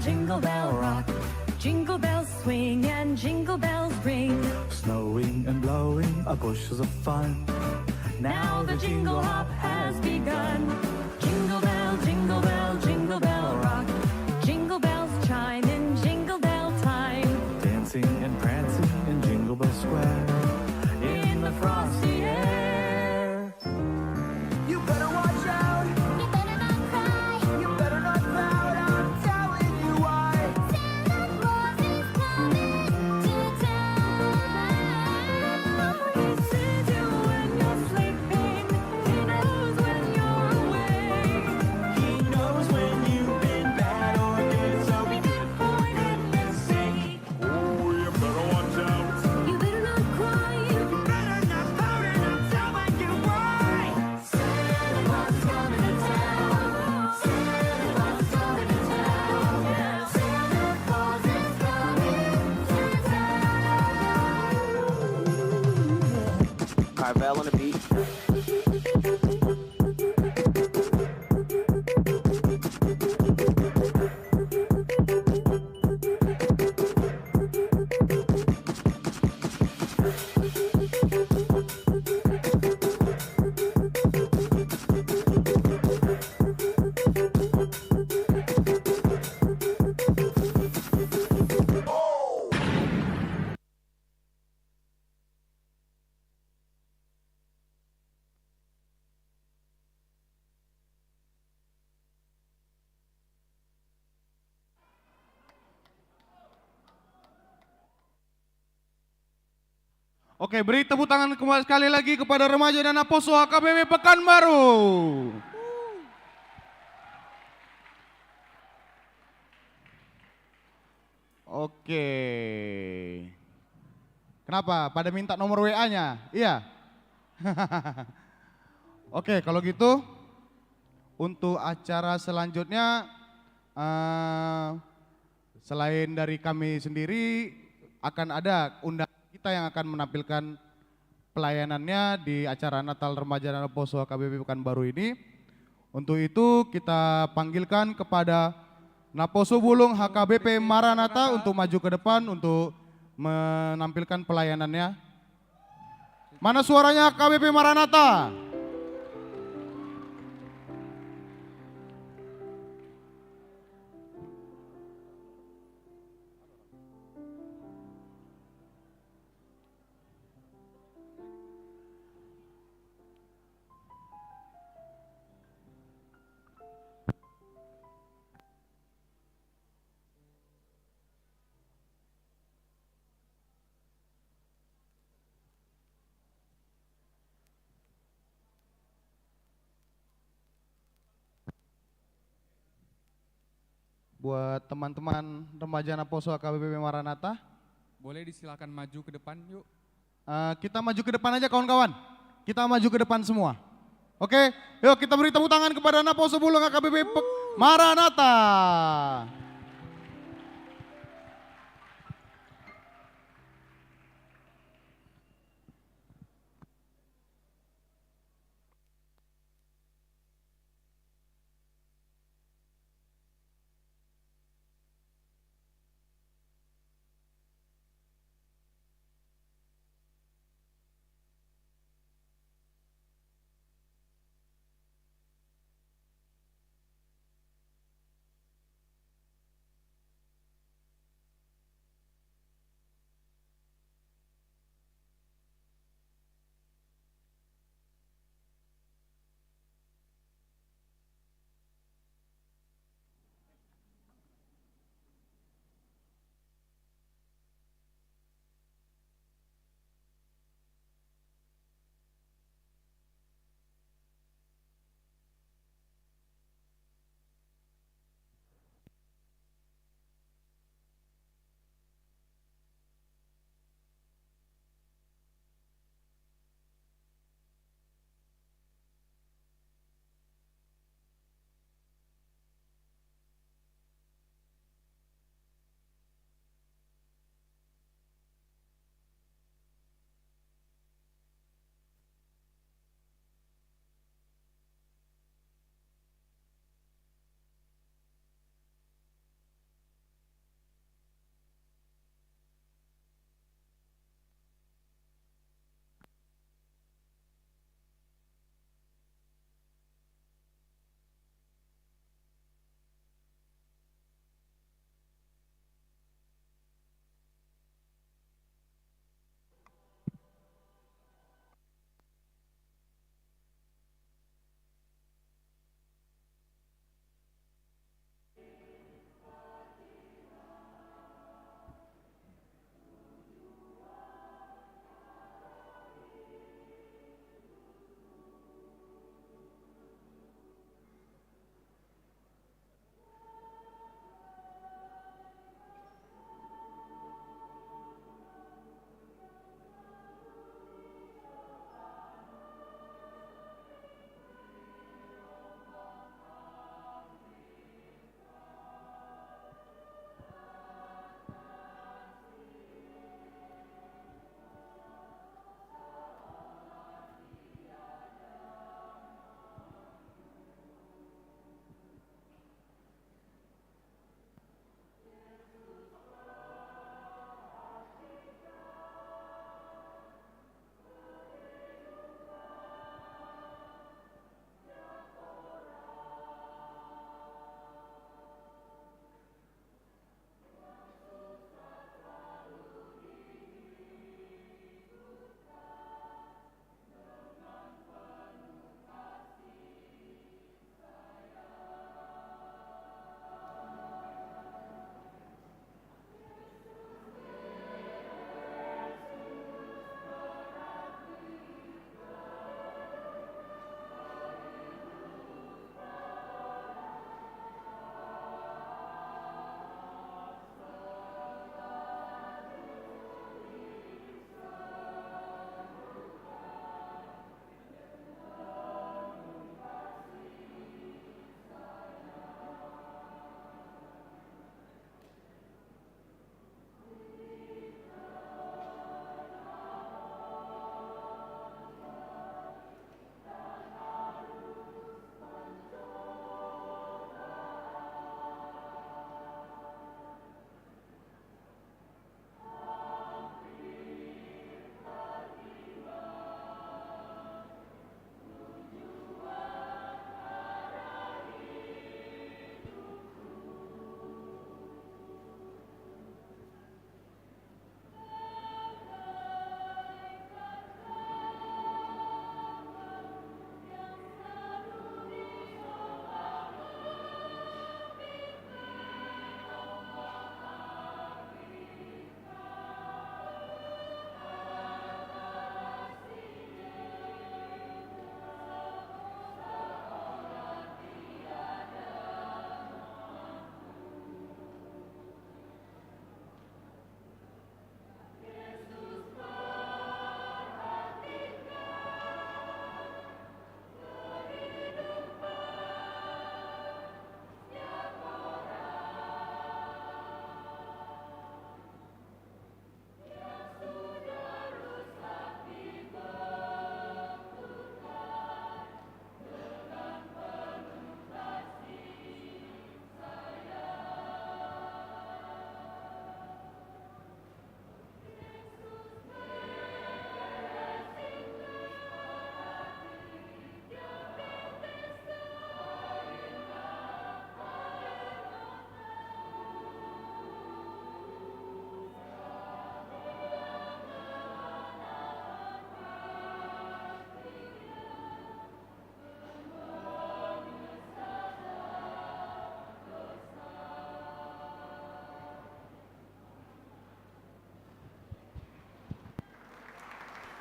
Jingle bell rock, jingle bells swing and jingle bells ring. Snowing and blowing are bushes of fun. Now the jingle hop has begun. Jingle bell, jingle bell rock. Jingle bells chime in jingle bell time. Dancing and prancing in Jingle Bell Square. In the frosty air. You better watch out. You better not cry. You better not pout. I'm telling you why. Santa Claus is coming to town. He sees you when you're sleeping. He knows when you're awake. He knows when you've been bad or good, so be good for goodness sake. Oh, you better watch out. You better not cry. You better not pout. And I'm telling you why. Santa Claus is coming to town. Santa Claus is coming to town. Yeah, Santa Claus is coming to town. Carvel on the beat. Oke, beri tepuk tangan kembali sekali lagi kepada remaja dan Aposo HKBP Pekanbaru. Oke. Kenapa? Pada minta nomor WA-nya? Iya. Oke, kalau gitu untuk acara selanjutnya selain dari kami sendiri akan ada undangan kita yang akan menampilkan pelayanannya di acara Natal Remaja dan Aposo HKBP Pekanbaru ini. Untuk itu kita panggilkan kepada Naposo Bulung HKBP Maranatha untuk maju ke depan untuk menampilkan pelayanannya. Mana suaranya HKBP Maranatha? Buat teman-teman remaja Naposo HKBP Maranatha, Boleh disilakan maju ke depan yuk. kita maju ke depan aja kawan-kawan. Kita maju ke depan semua. Oke, yuk kita beri tepuk tangan kepada Naposo Bulung HKBP Maranatha.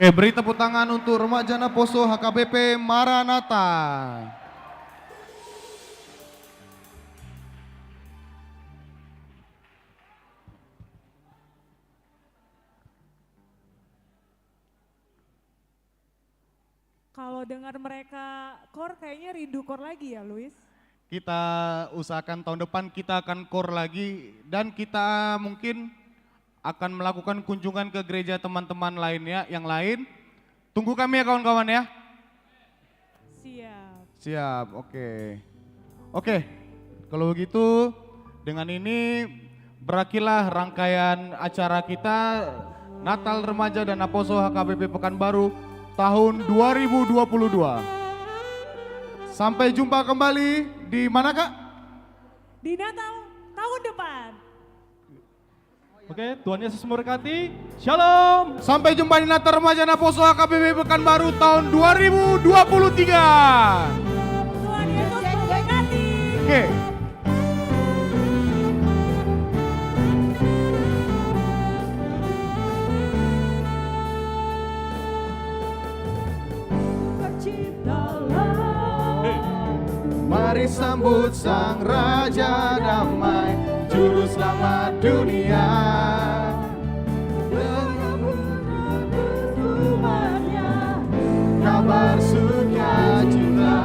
Oke, beri tepuk tangan untuk remaja Naposo HKBP Maranatha. Kalau dengar mereka kor kayaknya rindu kor lagi ya Luis. Kita usahakan tahun depan kita akan core lagi dan kita mungkin akan melakukan kunjungan ke gereja teman-teman lainnya yang lain. Tunggu kami ya kawan-kawan ya. Siap. Siap, oke. Oke, kalau begitu dengan ini berakhirlah rangkaian acara kita Natal Remaja dan Naposo HKBP Pekanbaru tahun 2022. Sampai jumpa kembali di mana Kak? Di Natal tahun depan. Oke, Tuhan Yesus memberkati. Shalom. Sampai jumpa di Natal Remaja Naposo HKBP Pekanbaru tahun 2023. Tuhan Yesus memberkati. Oke. Mari sambut Sang Raja Damai, Juru Selamat dunia. Dengan umatnya, kabar sukacita,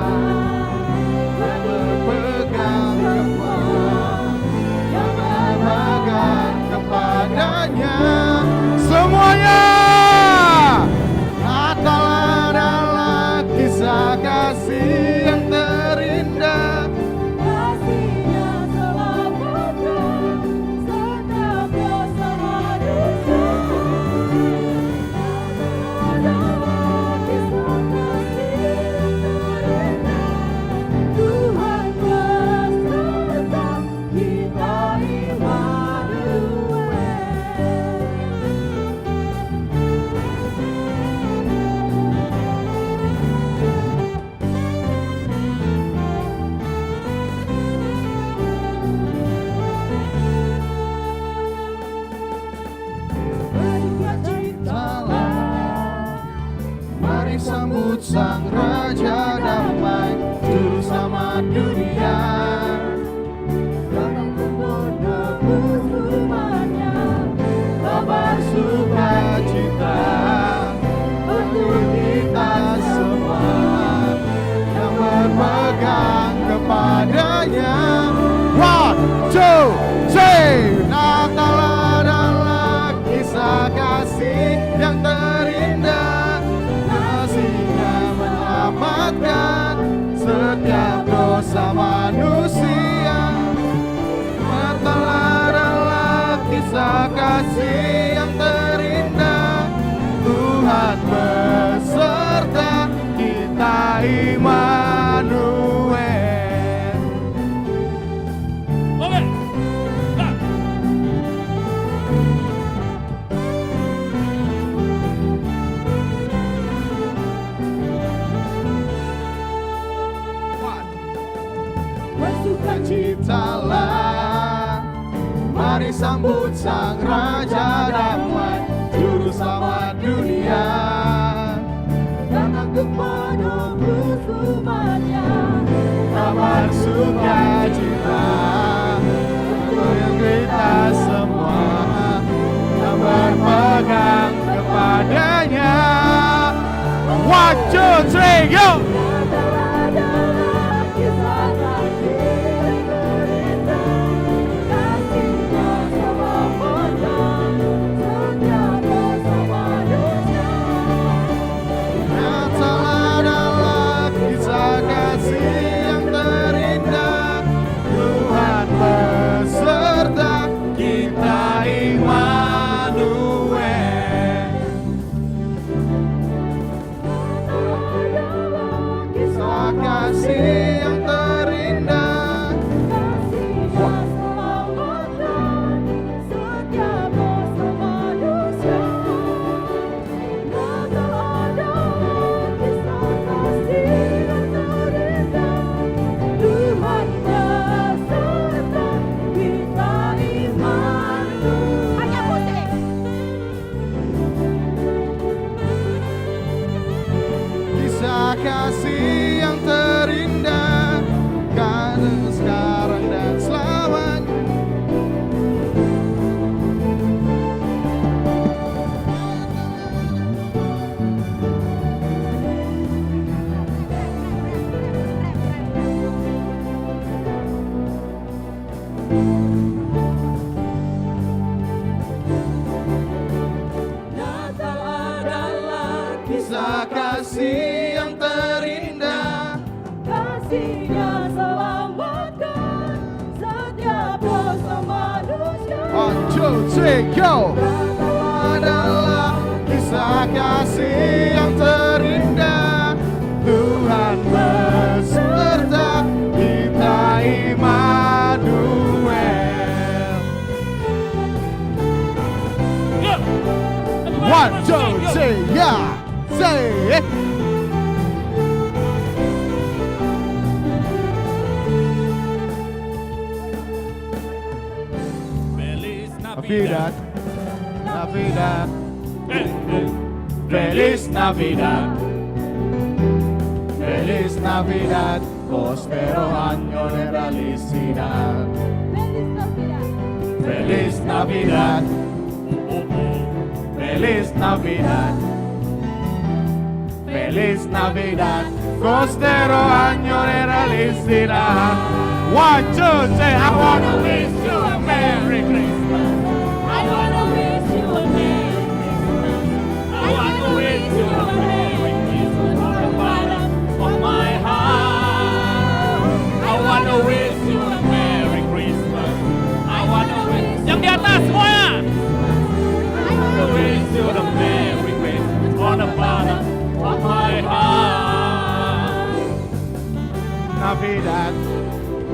yang berpegang teguh, yang berpegang kepadanya. Semuanya, Natal adalah kisah kasih yang terindah. Kasihnya selamatkan setiap dosa manusia. Adalah kisah kasih yang terindah. Tuhan beserta kita Immanuel. Mari sambut Sang Raja Damai, Juru Selamat dunia. Datang menebus umatnya, kabar sukacita untuk kita semua yang berpegang kepadanya. 1, 2, 3. Natal adalah kisah kasih yang terindah. Kasihnya menyelamatkan setiap dosa manusia. Natal adalah kisah kasih yang terindah. Tuhan beserta kita Immanuel. Oke. Bersukacitalah, mari sambut Sang Raja Damai, Juru Selamat dunia. Datang menebus umatnya, kabar sukacita untuk kita semua yang berpegang kepadanya. 1, 2, 3, go! sekarang dan selamanya. Natal adalah Kisah kasih yang terindah, kasihnya selamatkan setiap dosa manusia. 1, 2, 3, go! Adalah kisah kasih yang terindah, Tuhan beserta kita Immanuel. 1, 2, 3, yeah! Say it! Navidad, Navidad, Feliz Navidad, Feliz Navidad, prospero año de felicidad. Feliz Navidad, Feliz Navidad, Feliz Navidad, prospero año de felicidad. 1, 2, 3, I wanna wish you a Merry Christmas. I wanna wish you a Merry Christmas. I wanna wish you a Merry Christmas from the bottom of my heart. I wanna wish you a Merry Christmas. I wanna wish yang di atas semuanya. I wanna wish you a Merry Christmas from the bottom of my heart. Navidad.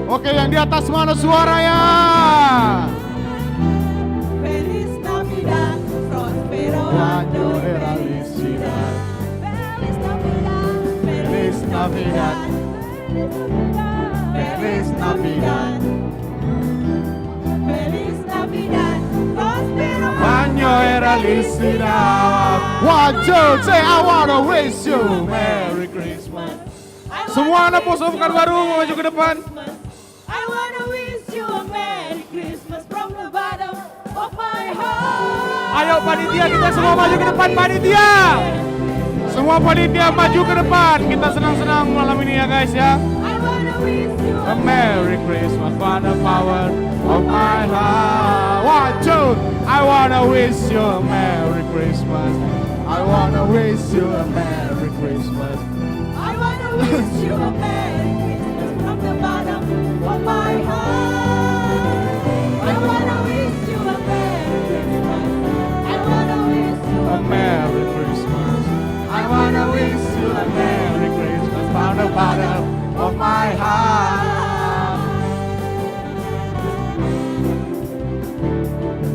Oke, yang di atas mana suaranya? Feliz Navidad, prospero año de felicidad. Feliz Navidad, Feliz Navidad, Feliz Navidad, Feliz Navidad, prospero año de felicidad. 1, 2, 3, I wanna wish you Merry Christmas. Semua anak poso bukan baru maju ke depan. I wanna wish you a Merry Christmas from the bottom of my heart. Ayo panitia, kita semua maju ke depan panitia. Semua panitia maju ke depan. Kita senang-senang malam ini ya guys ya. I wanna wish you A Merry Christmas from the power of my heart. 1, 2, I wanna wish you a Merry Christmas. I wanna wish you a Merry Christmas. I wanna wish you a Merry Christmas from the bottom of my heart. I wanna wish you a Merry Christmas. I wanna wish you A Merry Christmas. I wanna wish you a Merry Christmas from the bottom of my heart.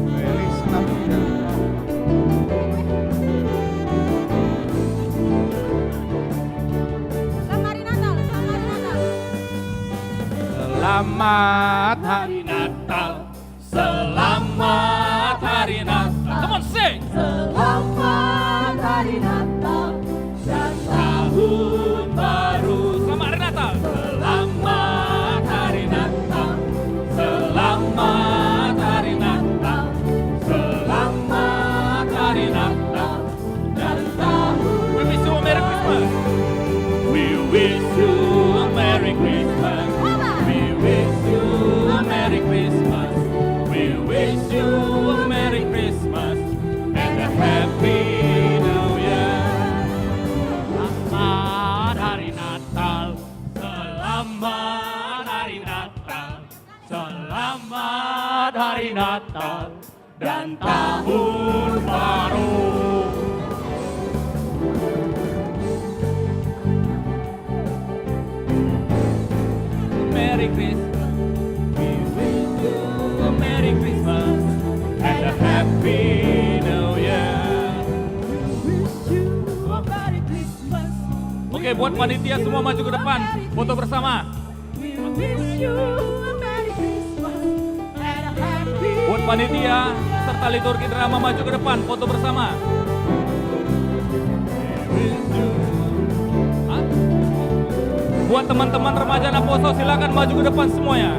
Feliz Navidad. Selamat Hari Natal. Selamat Hari Natal. Come on, sing. Selamat Hari Natal dan Tahun Baru. Selamat Hari Natal. Selamat Hari Natal. Selamat Hari Natal. Selamat Hari Natal dan Tahun. We wish you a Merry Christmas. We wish you a Merry Christmas. We wish you a Merry Christmas. We wish you a Merry Christmas and a Happy New Year. Selamat Hari Natal. Selamat Hari Natal. Selamat Hari Natal dan Tahun Baru. Merry Christmas. We wish you a Merry Christmas and a Happy New Year. We wish you a Merry Christmas. Oke, buat panitia semua maju ke depan. Foto bersama. We wish you a Merry Christmas and a Happy. Buat panitia serta liturgi drama maju ke depan. Foto bersama. We wish you. Hah? Buat teman-teman remaja Naposo silakan maju ke depan semuanya.